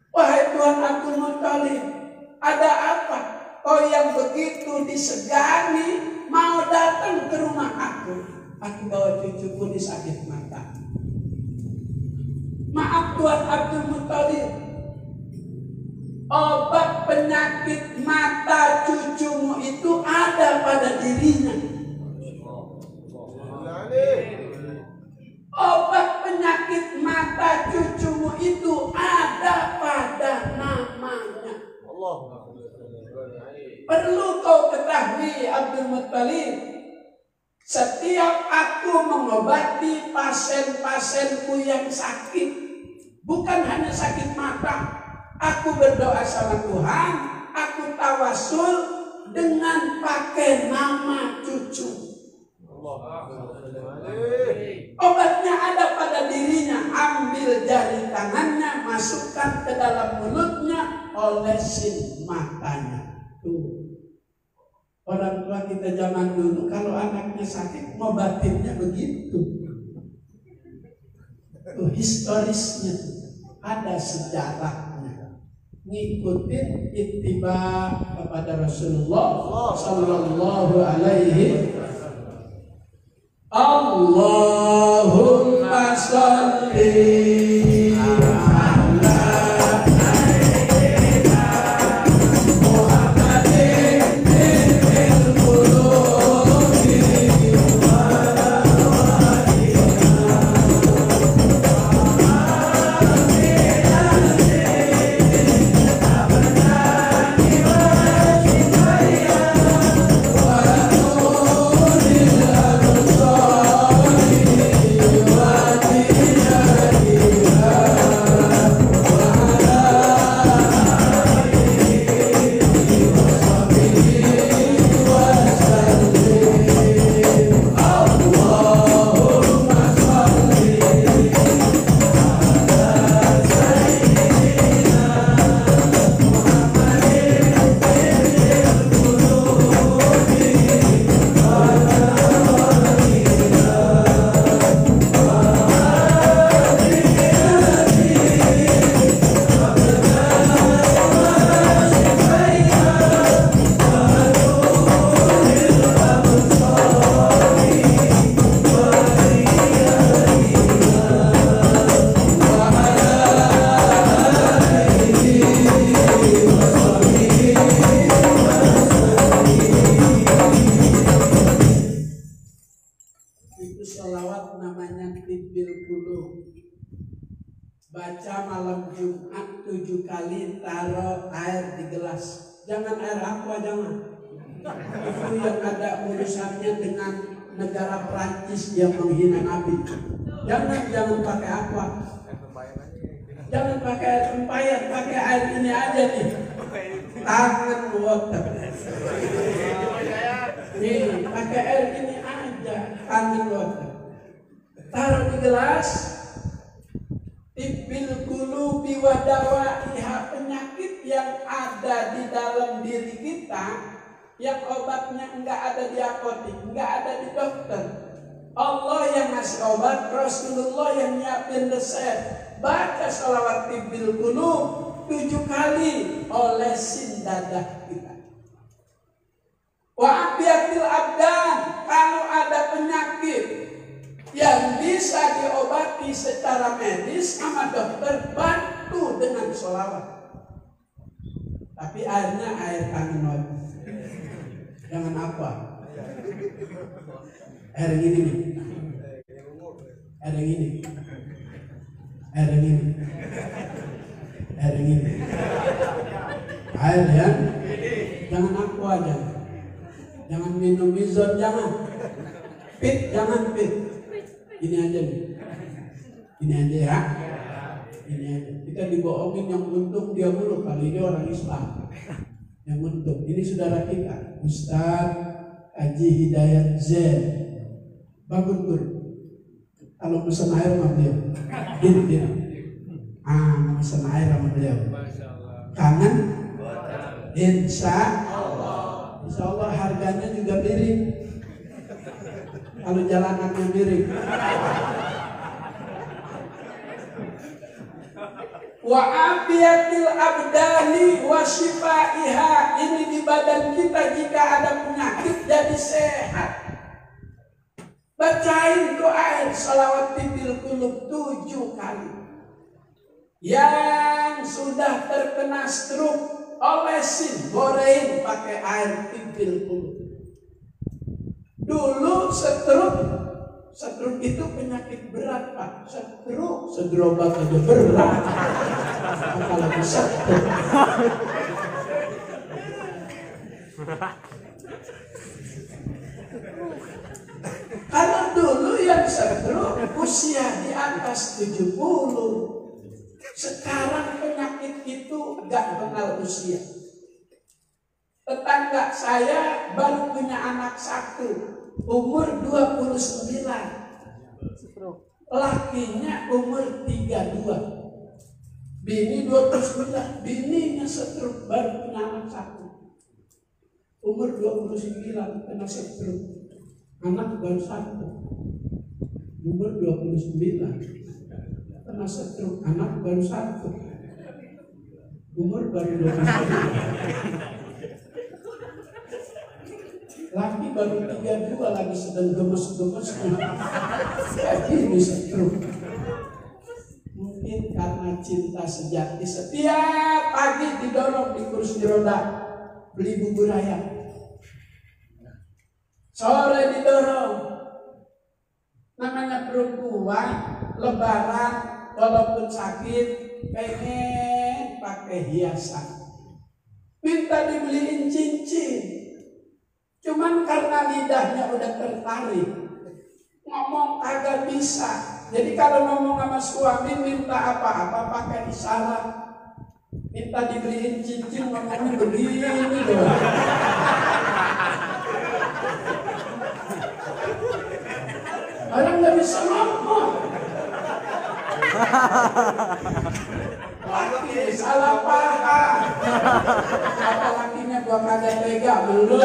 Wahai Tuan Abdul Muttalib, ada apa? Kau yang begitu disegani mau datang ke rumah aku. Aku bawa cucuku di sakit mata. Maaf Tuan Abdul Muttalib, obat penyakit mata cucumu itu ada pada dirinya. Obat penyakit mata cucumu itu ada pada namanya. Perlu kau ketahui Abdul Muttalib, setiap aku mengobati pasien-pasienku yang sakit, bukan hanya sakit mata, aku berdoa sama Tuhan, aku tawasul dengan pakai nama cucu. Obatnya ada pada dirinya, ambil jari tangannya, masukkan ke dalam mulutnya, olesin matanya. Tuh. Orang tua kita zaman dulu kalau anaknya sakit ngobatinnya begitu. Tuh, historisnya ada sejarahnya. Ngikutin ittiba kepada Rasulullah sallallahu alaihi. Allahumma sholli ala sayyidina Muhammadin fil qulubi wal baca malam Jumat 7 kali, taruh air di gelas. Jangan air aqua, jangan. Itu yang ada urusannya dengan negara Prancis yang menghina Nabi. Jangan pakai aqua. Jangan pakai air tempayan, pakai air ini aja nih. Tangan water. Nih, pakai air ini aja, tangan water. Taruh di gelas. Tibbil qulubi wa dawaiha, penyakit yang ada di dalam diri kita yang obatnya enggak ada di apotek, enggak ada di dokter. Allah yang ngasih obat, Rasulullah yang nyiapin resep. Baca sholawat tibbil qulub 7 kali, olesin dada kita. Wa afiatil abdan, kalau ada penyakit yang bisa diobati secara medis sama dokter, bantu dengan sholawat. Tapi airnya air kangen, jangan apa? Air yang ini nih. Air yang ini. Air yang ini. Air yang ini. Air yang jangan aqua aja. Jangan minum mizon, jangan. Pit, jangan pit. Ini aja nih. Ini aja ya. Ini aja. Kita dibohongin yang untung dia mulu, kali ini orang Islam. Yang untung. Ini saudara kita, Ustaz Haji Hidayat Zain. Bangun Gur. Kalau pesan air sama beliau. Din. Pesan air sama beliau. Kangen? Insya Allah harganya juga miring. Kalau jalanannya miring. Wa afiyatil abdani wa shifaiha, ini di badan kita jika ada penyakit jadi sehat. Bacain doa salawat tibil qulub 7 kali. Yang sudah terkena stroke, olesin, gorein pakai air tibil qulub. Dulu stroke itu penyakit berat, Pak. Stroke segerobak aja berat. Apalagi stroke. Karena dulu yang stroke usia di atas 70. Sekarang penyakit itu gak kenal usia. Tetangga saya baru punya anak 1. Umur 29, lakinya umur 32, bini 29, bininya stroke baru punya anak 1. Umur 29 kena stroke, anak baru 1. Umur 29 kena stroke, anak baru 1. Umur baru 29. Laki baru 32 lagi sedang gemes-gemes. Kayak gini stroke. Mungkin karena cinta sejati, setiap pagi didorong di kursi roda beli bubur ayam. Sore didorong. Namanya perempuan, lebaran walaupun sakit pengen pakai hiasan. Minta dibeliin cincin. Cuman karena lidahnya udah tertarik, ngomong kagak bisa. Jadi kalau ngomong sama suami minta apa-apa pakai isyarat. Minta dibeliin cincin ngomongnya begini loh. Orang nggak bisa ngomong. Laki salah paham. Apa lakinya gua kagak tega, belum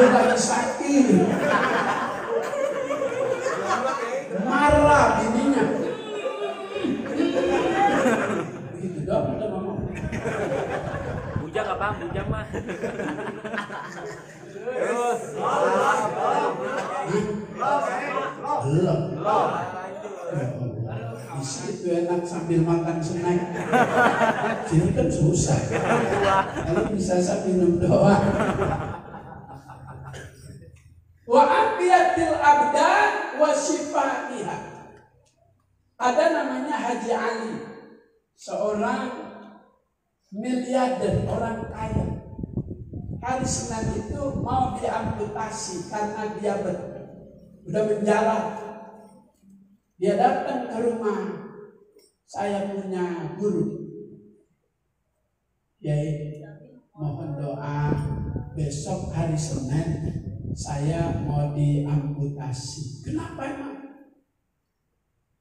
lagi sakit. Marah bininya. Gitu dong, udah ngomong. Bujang apa? Bujang mah. Belum. Di situ enak sambil makan snack. Sini kan susah. Kalau bisa sambil minum doa. Wa afiyatil abdan wa shifaiha. Ada namanya Haji Ali, seorang miliarder, orang kaya. Hari Senin itu mau diamputasi karena dia udah menjalan. Dia datang ke rumah, saya punya guru. Yai, mohon doa besok hari Senin saya mau diamputasi. Kenapa emang?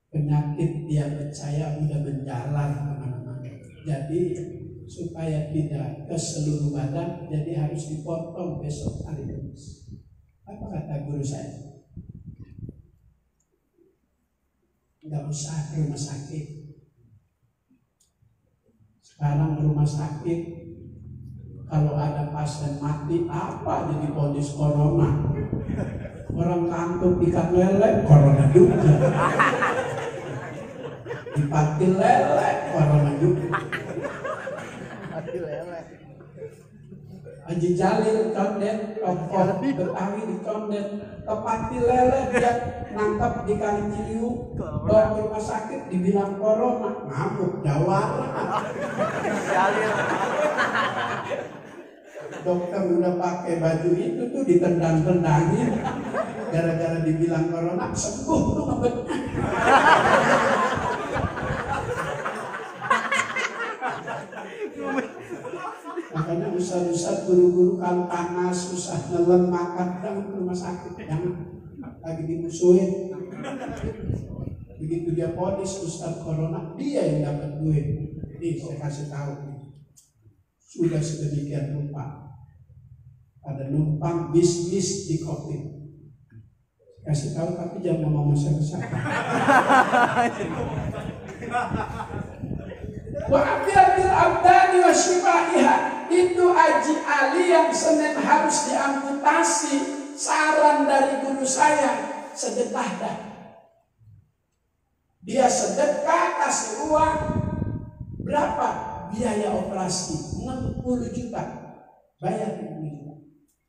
Penyakit dia percaya udah menjalan kemana-mana. Jadi supaya tidak ke seluruh badan, jadi harus dipotong besok hari Kamis. Apa kata guru saya? Nggak usah ke rumah sakit. Sekarang rumah sakit kalau ada pasien mati apa jadi polis corona. Orang kantuk ikan lele corona juga. Dipatil lele corona juga. Haji Jalil condet, tokoh Betawi di condet, kepati lele dia nangkap di Kali Ciliwung, bawa ke rumah sakit dibilang corona, ngamuk jawara. Jalil. Dokter udah pakai baju itu tuh ditendang-tendangin, gara-gara dibilang corona sembuh tuh ngebetnya. Makanya ustaz-ustaz guru-guru kan panas, susah nelen makan, jangan ke rumah sakit, jangan lagi dimusuhin. Begitu dia ponis ustaz corona, dia yang dapat duit. Nih saya kasih tahu, Sudah sedemikian rupa. Ada numpang bisnis di COVID. Kasih tahu tapi jangan ngomong siapa-siapa. Wa afiatil abdani wa shifaiha, itu Haji Ali yang Senin harus diamputasi. Saran dari guru saya, sedekah dah. Dia sedekah kasih uang berapa biaya operasi? 60 juta. Bayar 60 juta.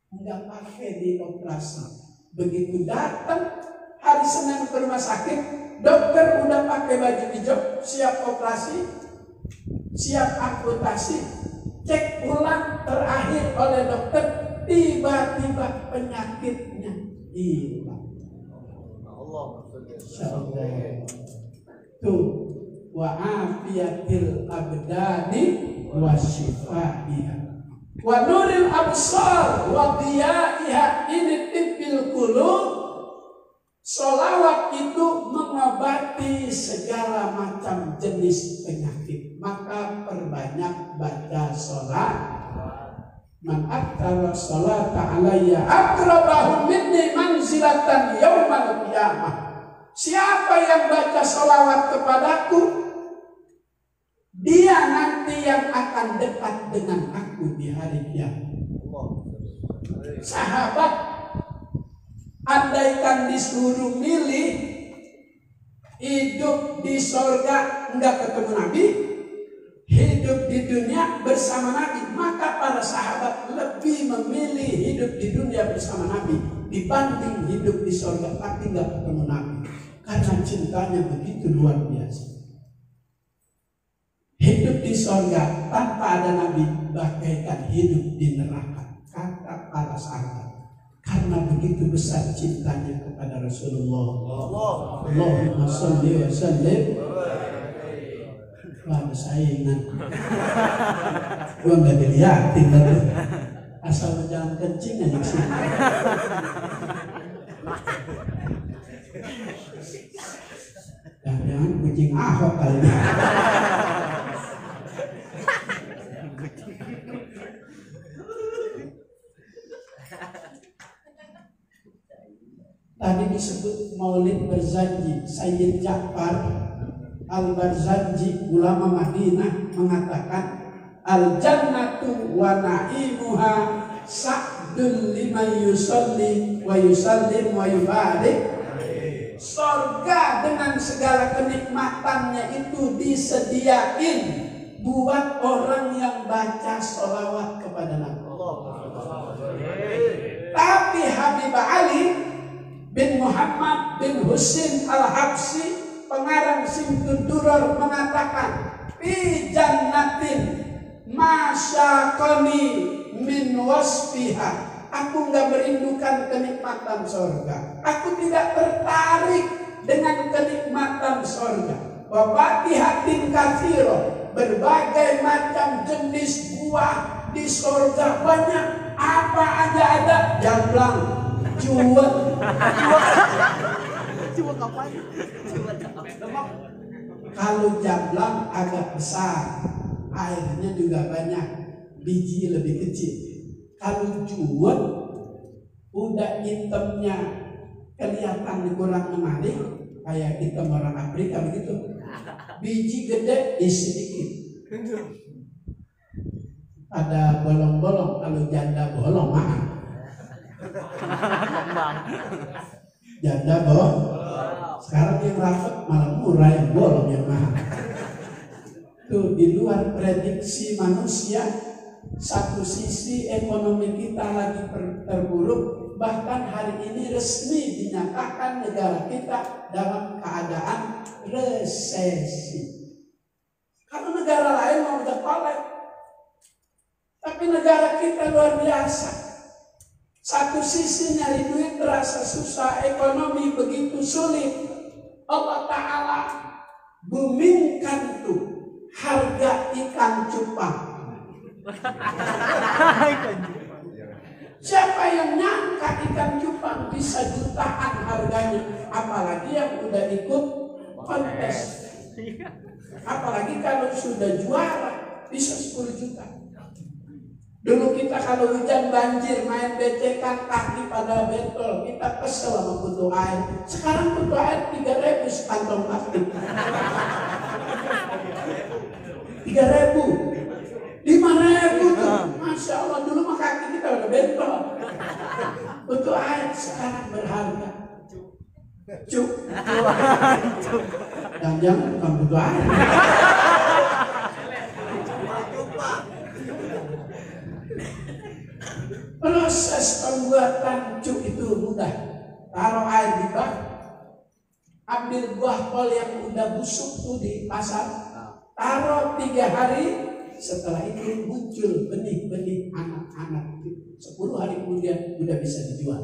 Enggak pakai di operasi. Begitu datang hari Senin ke rumah sakit, dokter udah pakai baju hijau, siap operasi, siap amputasi. Cek ulang terakhir oleh dokter, tiba-tiba penyakitnya hilang. Insyaallah. Tuh, wa afiyatil abdani wa shifaiha wa nuril absar wa diyaiha, ini tibil qulub. Sholawat itu mengobati segala macam jenis penyakit. Maka perbanyak baca sholat. Man aktsara sholata alayya aqrabahu minni manzilatan yaumal qiyamah. Siapa yang baca sholawat kepadaku, dia nanti yang akan dekat dengan aku di hari kiamat. Sahabat, andaikan disuruh milih hidup di sorga enggak ketemu Nabi, hidup di dunia bersama Nabi, maka para sahabat lebih memilih hidup di dunia bersama Nabi dibanding hidup di sorga tapi enggak ketemu Nabi, karena cintanya begitu luar biasa. Hidup di sorga tanpa ada Nabi bagaikan hidup di neraka, kata para sahabat, karena begitu besar cintanya kepada Rasulullah. Allahumma sholli wa sallim. Wah, bersaingan. Gua nggak dilihatin tapi asal jangan kencing aja sih. Jangan kucing Ahok kali ini. Tadi disebut Maulid Barzanji. Sayyid Ja'far Al-Barzanji, ulama Madinah, mengatakan al-jannatu wa na'imuha sa'dun liman yusalli wa yusallim wa yubarik. Sorga dengan segala kenikmatannya itu disediain buat orang yang baca sholawat kepada Nabi. Tapi Habib Ali bin Muhammad bin Husin Al-Habsyi, pengarang Simtud Duror, mengatakan fi jannatin masyaqani min wasfiha, aku enggak merindukan kenikmatan sorga, aku tidak tertarik dengan kenikmatan sorga. Wa fatihatin katsira, berbagai macam jenis buah di sorga banyak, apa aja ada. Jamblang, juwet. Kalau jamblang agak besar, airnya juga banyak, biji lebih kecil. Kalau juwet udah hitamnya kelihatan kurang menarik, kayak hitam orang Afrika begitu. Biji gede, isi sedikit. Ada bolong-bolong, kalau janda bolong mahal. Janda bolong. Sekarang yang rapat malah murah, yang bolong yang mahal. Tuh, di luar prediksi manusia. Satu sisi ekonomi kita lagi terburuk, bahkan hari ini resmi dinyatakan negara kita dalam keadaan resesi. Kalau negara lain mau udah kolek, tapi negara kita luar biasa. Satu sisi nyari duit terasa susah, ekonomi begitu sulit. Allah Ta'ala boomingkan tuh harga ikan cupang. Siapa yang nyangka ikan cupang bisa jutaan harganya, apalagi yang udah ikut kontes, apalagi kalau sudah juara bisa 10 juta. Dulu kita kalau hujan banjir main becekan kaki pada bentol, kita kesel sama butuh air. Sekarang butuh air 3.000 sekantong plastik. 3.000, 5.000 tuh. Masya Allah, dulu mah kaki kita udah bentol. Butuh air sekarang berharga. Cuk. Jangan bukan butuh air. Proses pembuatan cuk itu mudah. Taruh air di bak, ambil buah kol yang udah busuk tuh di pasar, taruh 3 hari. Setelah itu muncul benih-benih anak-anak. 10 hari kemudian udah bisa dijual.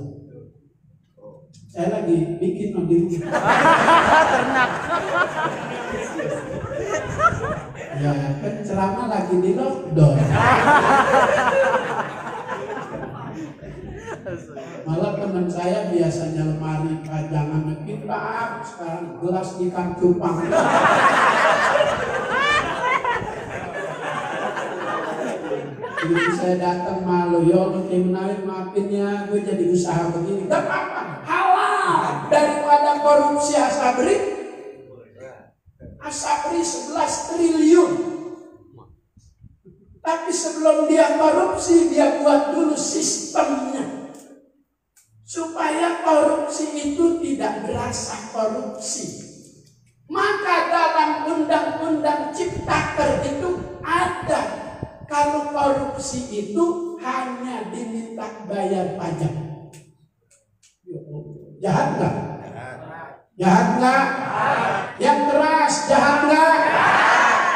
Saya lagi bikin di rumah. Ternak. Ya kan ceramah lagi di lockdown. Malah teman saya biasanya lemari pajangan kitab, sekarang gelas ikan cupang. Jadi saya datang malu, ya Allah menarik maafin ya, gue jadi usaha begini. Gak apa-apa, halal. Daripada korupsi Asabri 11 triliun. Tapi sebelum dia korupsi, dia buat dulu sistemnya. Supaya korupsi itu tidak berasa korupsi. Maka dalam undang-undang Ciptaker itu ada. Kalau korupsi itu hanya diminta bayar pajak. Jahat nggak? Jahat nggak? Yang keras jahat nggak?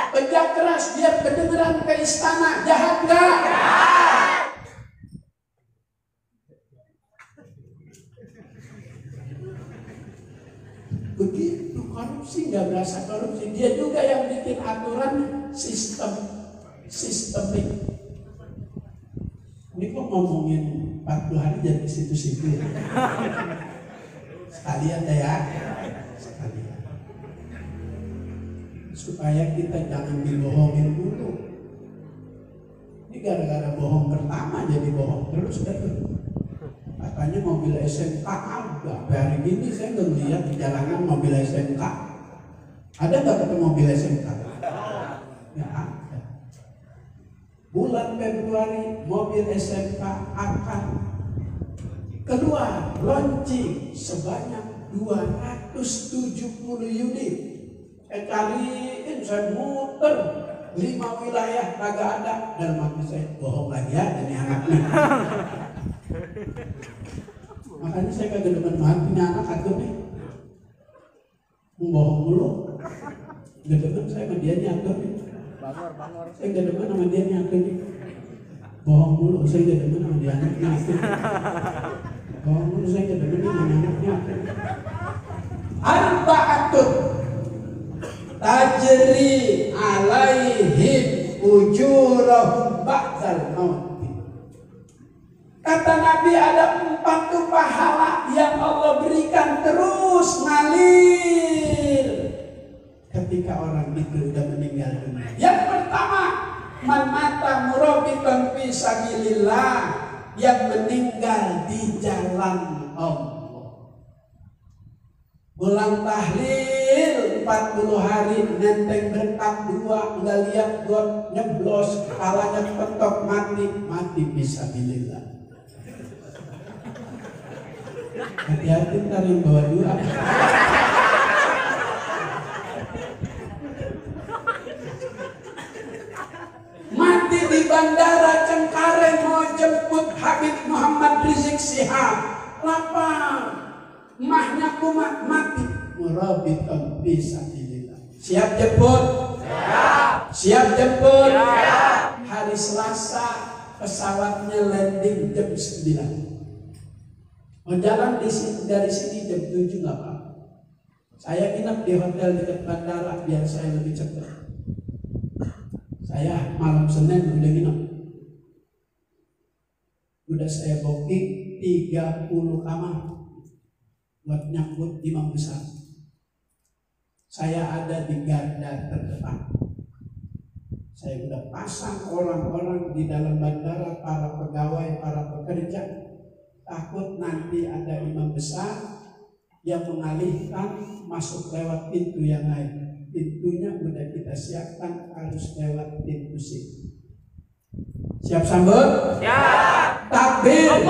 Kerja keras biar kedengeran ke istana jahat nggak? Begitu korupsi nggak berasa korupsi. Dia juga yang bikin aturan sistemik. Ini kok ngomongin 40 hari jadi situ-situ. Sekalian ya. Sekalian. Supaya kita jangan dibohongin dulu. Ini gara-gara bohong pertama jadi bohong terus kan. Katanya mobil SMK ada. Hari ini saya nggak lihat di jalanan mobil SMK. Ada nggak ketemu mobil SMK? Ya ada. Bulan Februari mobil SMK akan keluar launching sebanyak 270 unit. Saya cariin, saya muter 5 wilayah kagak ada. Dalam hati saya bohong lagi ya ini anaknya. Makanya saya kagak demen banget punya anak atur nih. Bohong mulu. Gak demen saya sama dia nyatur nih. Saya gak demen sama dia nyatur nih. Bohong mulu, saya gak demen sama dia anak nyatur. Bohong mulu, saya gak demen sama anak nyatur. Arba'atun tajri alaihim ujurahum ba'dal maut. Kata Nabi ada 4 pahala yang Allah berikan terus ngalir ketika orang itu sudah meninggal dunia. Yang pertama, man mata murabitan fi sabilillah, yang meninggal di jalan Allah. Bulan tahlil 40 hari nenteng berkat 2, enggak lihat got nyeblos, kepalanya petok mati fisabilillah. Hati-hati ntar yang bawa 2. Mati di bandara Cengkareng mau jemput Habib Muhammad Rizik Syihab, lapar, mahnya kumat, mati. Murabitan fisabilillah. Siap jemput? Siap jemput? Hari Selasa pesawatnya landing jam 9. Mau jalan dari sini jam 7 nggak apa. Saya nginep di hotel dekat bandara biar saya lebih cepat. Saya malam Senin udah nginep. Udah saya booking 30 kamar buat nyambut imam besar. Saya ada di garda terdepan. Saya sudah pasang orang-orang di dalam bandara, para pegawai, para pekerja. Takut nanti ada imam besar yang mengalihkan masuk lewat pintu yang lain. Pintunya sudah kita siapkan, harus lewat pintu sini. Siap sambut? Siap. Takbir.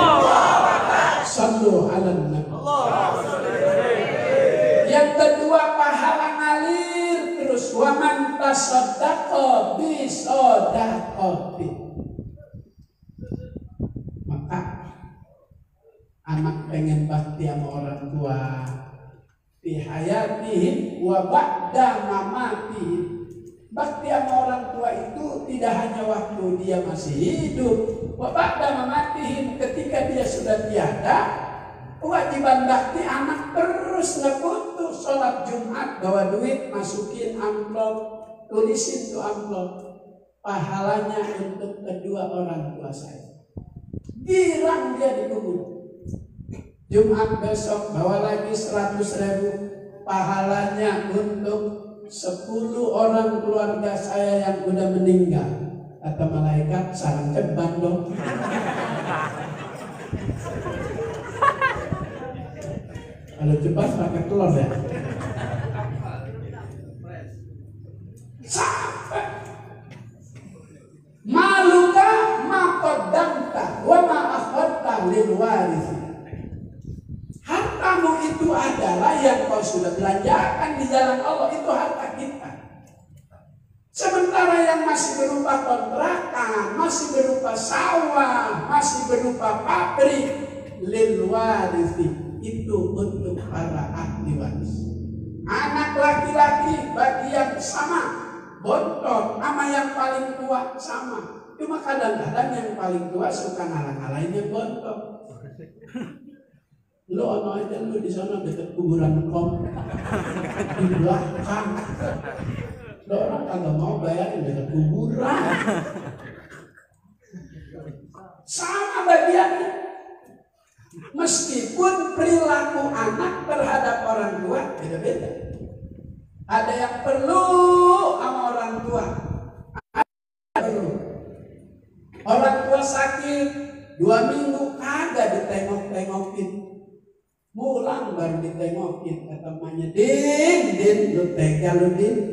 Sallu ala nabi. Yang kedua, pahala ngalir terus. Wa man tasaddaqa bi shadaqati. Maka anak pengen bakti sama orang tua fi hayatihim wa ba'da mamatihim. Bakti sama orang tua itu tidak hanya waktu dia masih hidup, wa ba'da mamatihim, ketika dia sudah tiada. Kewajiban bakti anak terus nggak putus. Sholat Jumat bawa duit, masukin amplop, tulisin tuh amplop, pahalanya untuk kedua orang tua saya. Girang dia dikubur. Jumat besok bawa lagi 100.000, pahalanya untuk 10 orang keluarga saya yang udah meninggal. Kata malaikat, sarang ceban dong. Kalau ceban pakai telur ya. Sampai maluka maqaddamta wa ma akhadta lil waris. Hartamu itu adalah yang kau sudah belanjakan di jalan Allah, itu harta kita. Sementara yang masih berupa kontrakan, masih berupa sawah, masih berupa pabrik, lil warisi, itu untuk para ahli waris. Anak laki-laki bagi yang sama, bontot sama yang paling tua sama. Cuma kadang-kadang yang paling tua suka ngalah-ngalahin yang bontot. Lu ono aja lu di sana dekat kuburan kom di belakang. Lu orang kagak mau bayarin dekat kuburan. Sama bagiannya. Meskipun perilaku anak terhadap orang tua beda-beda. Ada yang perlu sama orang tua. Orang tua sakit 2 minggu kagak ditengok-tengokin. Pulang baru ditengokin, kata emaknya, Din, lu tega lu Din,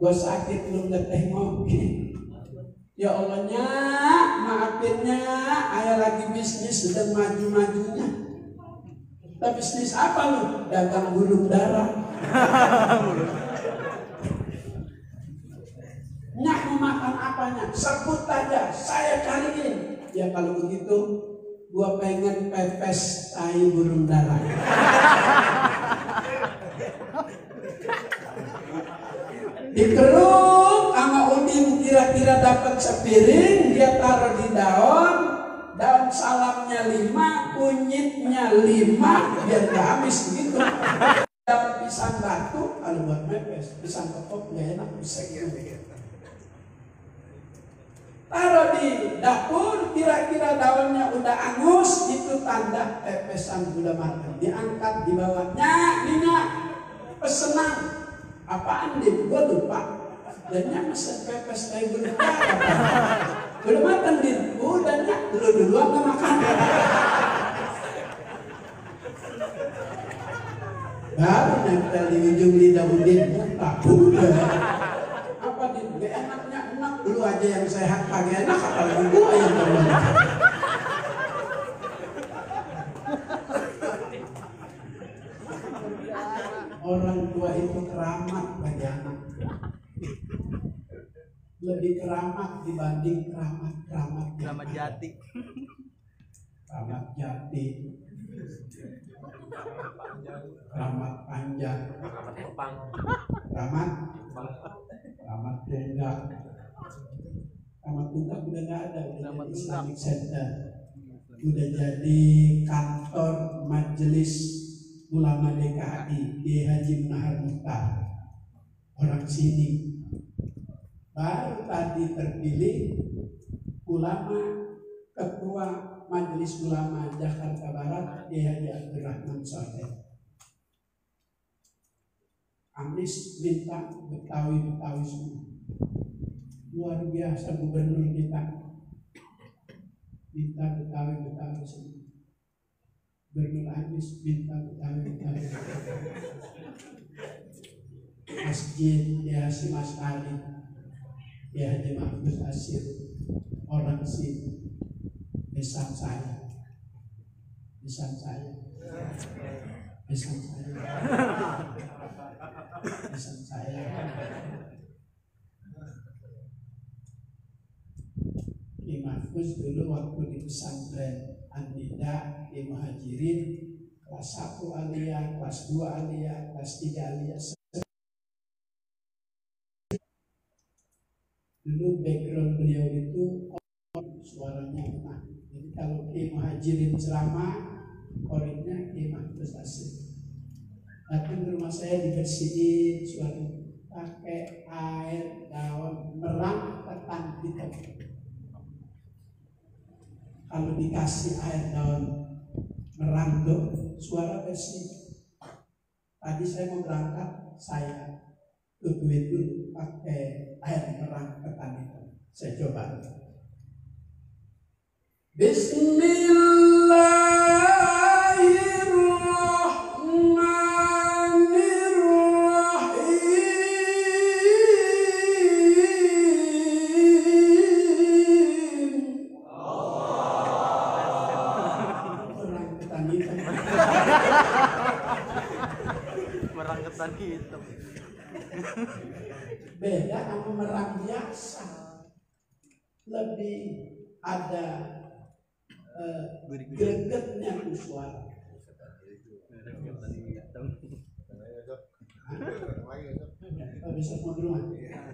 gua sakit lu gak tengokin. Ya Allahnya, maafinnya, ayah lagi bisnis sedang maju-majunya. Kita bisnis apa lu? Dagang burung dara. Nyak mau makan apanya? Sebut aja, saya cariin. Ya kalau begitu, gua pengen pepes tai burung dara. Dikeruk sama Udin, kira-kira dapat sepiring, dia taruh di daun salamnya 5, kunyitnya 5, biar gak habis gitu. Dapat pisang batu, kalau buat pepes, pisang kepok gak enak, bisa gitu. Taruh di dapur, kira-kira daunnya udah angus, itu tanda pepesan udah matang. Diangkat, dibawanya, Nyak, pesenan. Apaan Din? Gue lupa. Dan mesen pepes kayak burung dara. Udah matang Din? Udah Nyak, lu duluan gak makan. Baru nempel di ujung lidah Udin, buka. Udah. Apa Din? Gak enaknya enak. Lu aja yang sehat kagak enak, apalagi gua yang enak. Orang tua itu keramat bagi anak. Lebih keramat dibanding keramat jati. Keramat jati. Keramat panjang. Keramat tunggal. Keramat tunggal udah nggak ada, udah jadi Islamic Center. Udah jadi kantor majelis ulama DKI di Haji Munahar Mukhtar, orang sini. Baru tadi terpilih ulama ketua Majelis Ulama Jakarta Barat di Haji Abdurrahman Saleh. Amis bintang Betawi semua. luar biasa gubernur kita Betawi semua. Gubernur Anies Betawi. Masjid ya si Mas Ali, ya Haji Mahfuz Asir, orang si besan saya. Ki Mahfuz dulu waktu di pesantren An-Nida di Muhajirin, kelas 1 aliyah, kelas 2 aliyah, kelas 3 aliyah. Dulu background beliau itu suaranya enak. Jadi kalau Ki Muhajirin ceramah, korinnya Ki Mahfuz Asir. Datang ke rumah saya dibersihin, suara pakai air daun merang ketan hitam. Kalau dikasih air daun merang tuh suara bersih. Tadi saya mau berangkat, saya tutuin dulu pakai air merang ketan hitam. Saya coba. Merang ketan hitam. Beda sama merang biasa, lebih ada gregetnya tuh suara. Bisa mau di rumah?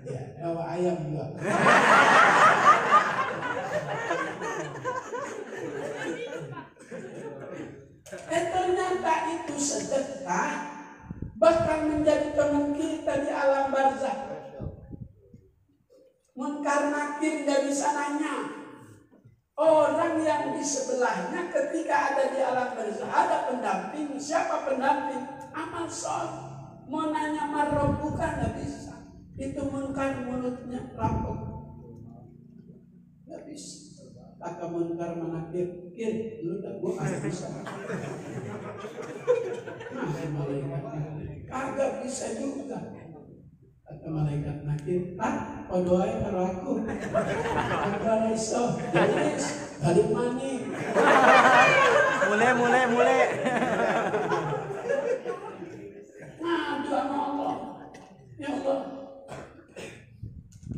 Ya, bawa ayam juga. Ternyata itu sedekah bahkan menjadi teman kita di alam barzakh. Munkar nakir gak bisa nanya. Orang yang di sebelahnya ketika ada di alam barzakh ada pendamping. Siapa pendamping? Amal soleh. Mau nanya marroh bukan gak bisa. Itu munkar mulutnya rampok. Gak bisa. Kata munkar manakir, kir, lu udah gua kagak bisa. Nah, malaikat kagak bisa juga. Kata malaikat nakir, doain karo aku. Kagak iso, jenis, balik maning. Mulai. Nah, doa sama Allah. Ya Allah,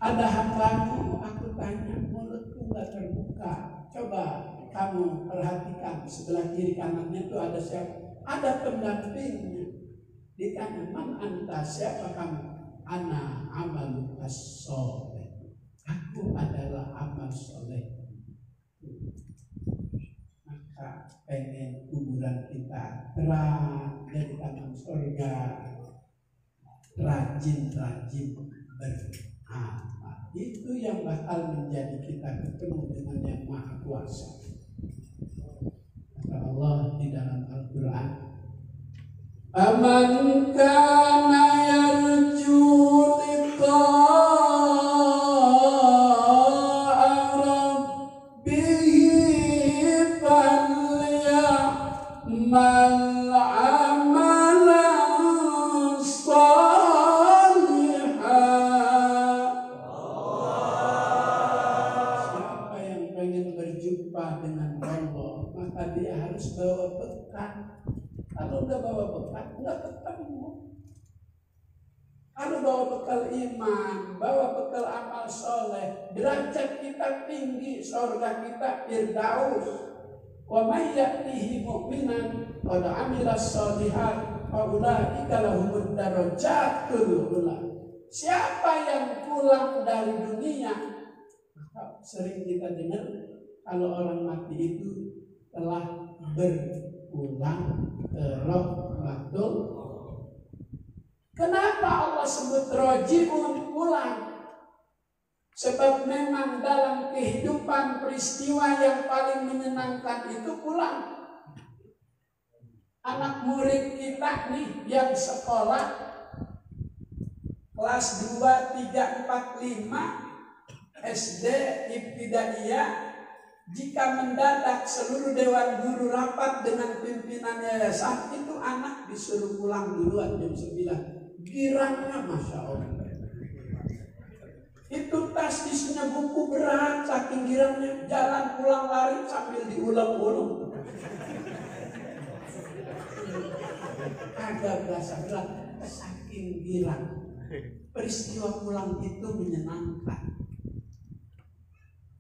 ada hambamu, aku tanya, mulutku gak terbuka. Coba kamu perhatikan sebelah kiri kanannya itu ada siapa? Ada pendampingnya. Ditanya, man anta, siapa kamu? Ana amalu as-soleh. Aku adalah amal soleh. Maka pengen kuburan kita terang jadi taman surga. Rajin-rajin beramal. Itu yang bakal menjadi kita ketemu dengan yang Maha Kuasa. Kata Allah di dalam Al-Quran, "Aman kana yarju liqa'a rabbih falyamal amalan shalihan." Siapa yang pengen berjumpa dengan Allah, maka dia harus bawa bekal. Kalau udah bawa bekal, nggak ketemu. Kalau bawa bekal iman, bawa bekal amal soleh, derajat kita tinggi, surga kita firdaus. Wa may ya'tihi mu'minan qad 'amila shalihat fa ulaika lahumud darajatul ula. Siapa yang pulang dari dunia, sering kita dengar kalau orang mati itu telah berpulang ke rahmatul. Kenapa Allah sebut rojiun, pulang? Sebab memang dalam kehidupan peristiwa yang paling menyenangkan itu pulang. Anak murid kita nih yang sekolah kelas 2, 3, 4, 5 SD Ibtidaiyah, jika mendadak seluruh dewan guru rapat dengan pimpinan yayasan, itu anak disuruh pulang duluan jam 9. Girangnya Masya Allah. Itu tas isinya buku berat, saking girangnya, jalan pulang lari sambil diulang-ulang. Agak berasa berat, saking girang. Peristiwa pulang itu menyenangkan.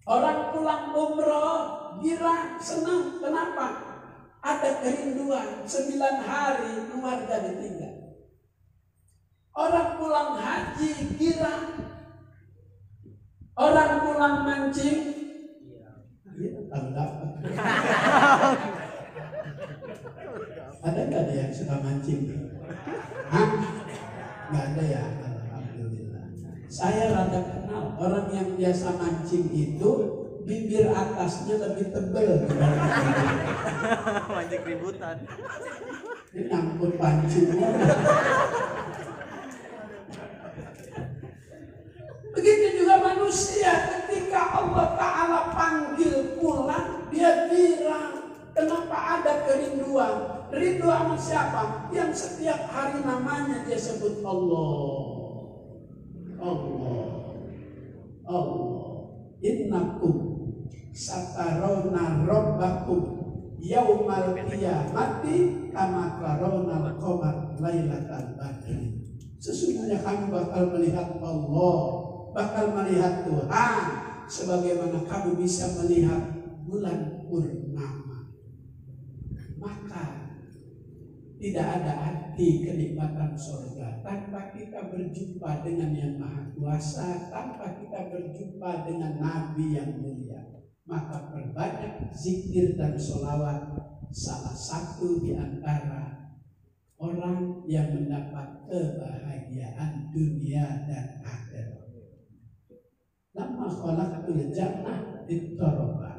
Orang pulang umroh, girang, senang. Kenapa? Ada kerinduan, 9 hari keluarga ditinggal. Orang pulang haji, girang. Orang pulang mancing, ada nggak ada yang suka mancing? Hah? Nggak ada ya, alhamdulillah. Saya rada kenal orang yang biasa mancing itu bibir atasnya lebih tebal. Mancing ributan. Ini nyangkut pancing. Begitu juga manusia, ketika Allah Ta'ala panggil pulang, dia bilang, kenapa ada kerinduan? Rindu sama siapa? Yang setiap hari namanya dia sebut Allah. Allah. Allah. Innakum satarawna rabbakum yaumal qiyamati kama tarawna al-qamar lailatal badri. Sesungguhnya kamu bakal melihat Allah, bakal melihat Tuhan sebagaimana kamu bisa melihat bulan purnama. Maka tidak ada arti kenikmatan surga tanpa kita berjumpa dengan yang Maha Kuasa, tanpa kita berjumpa dengan Nabi yang mulia. Maka perbanyak zikir dan sholawat, salah satu di antara orang yang mendapat kebahagiaan dunia dan akhirat. Lama khalaqtul jannah ditoroba.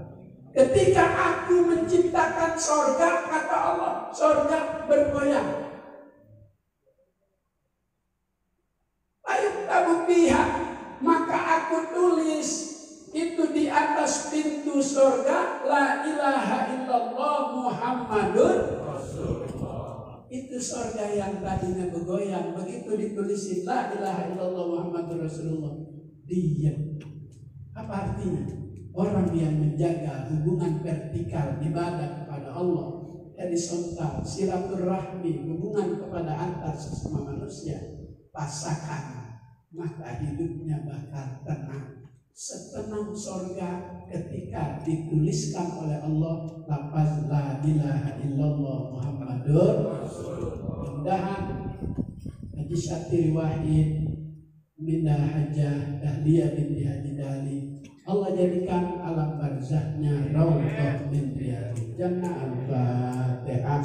Ketika aku menciptakan sorga, kata Allah, sorga bergoyang. Ayub tabu pihak, maka aku tulis itu di atas pintu sorga, la ilaha illallah Muhammadun Rasulullah. Itu sorga yang tadinya bergoyang, begitu ditulisin la ilaha illallah Muhammadun Rasulullah, diam. Apa artinya? Orang yang menjaga hubungan vertikal ibadah kepada Allah, horizontal, silaturahmi, hubungan kepada antar sesama manusia, pasangan, maka hidupnya bakal tenang. Setenang sorga ketika dituliskan oleh Allah lafaz la ilaha illallah Muhammadur Rasulullah. Mudahan Haji Syatiri Wahid Minda Hajah Dahliyah binti Haji Dali, Allah jadikan alam barzahnya raudhah min riyadil jannah. Al-Fatihah.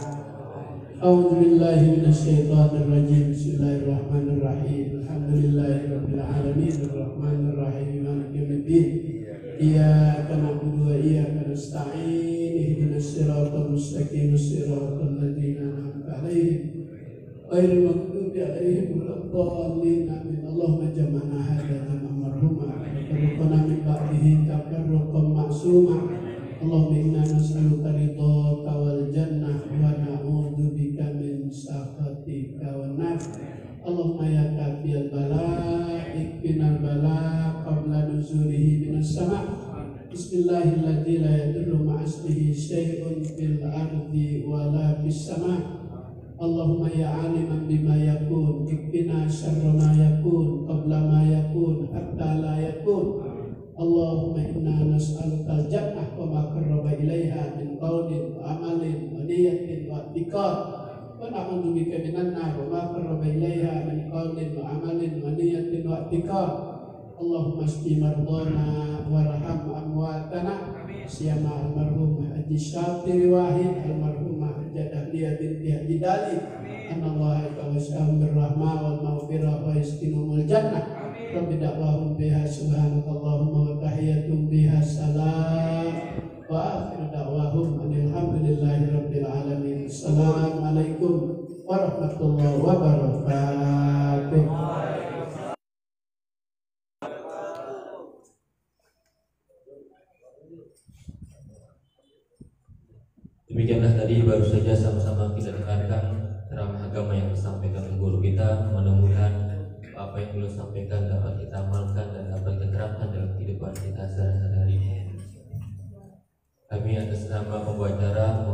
A'udzu billahi minasyaitonir rajim. Bismillahirrahmanirrahim. Alhamdulillahirabbil alamin arrahmanir rahim maliki yaumiddin. Iyyaka na'budu wa iyyaka nasta'in. Ihdinas siratal mustaqim, siratal ladzina an'amta 'alaihim ghairil maghdubi 'alaihim waladdallin. Amin. Allahumma jama'na hadza jam'an marhuma wa min ba'dihi tafarruqan ma'suma. Allahumma inna nas'aluka ridhaka wal jannah wa na'udzu bika min sakhatika wan nar. Allahumma ya kafiyal bala ikfinal bala qabla nuzulihi minas sama'. Bismillahilladzi la yadurru ma'asmihi syai'un fil ardi wa la fis sama'. Allahumma ya aliman bima yakun ikfina syarra ma yakun qabla ma yakun hatta la yakun. Allahumma inna nas'aluka al-jannah wa ma qarraba ilaiha min qawlin wa amalin wa niyatin wa i'tiqad, wa na'udzu bika minan nar wa ma qarraba ilaiha min qawlin wa amalin wa niyatin wa i'tiqad. Allahumma shfi mardana warham amwatana, siyama almarhum Haji Syatiri Wahid, almarhumah Haji Dahliyah binti Haji Dali, anallaha yatawassahu birrahmah wal maghfirah wa yaskinumul jannah. Rabbi da'wahum biha subhanakallahumma wa tahiyatum biha salam wa akhir da'wahum alhamdulillahi rabbil alamin. Assalamualaikum warahmatullahi wabarakatuh. Demikianlah tadi baru saja sama-sama kita dengarkan ceramah agama yang disampaikan oleh guru kita. Mudah-mudahan apa yang beliau sampaikan dapat kita amalkan dan dapat kita terapkan dalam kehidupan kita sehari-hari. Kami atas nama pembawa acara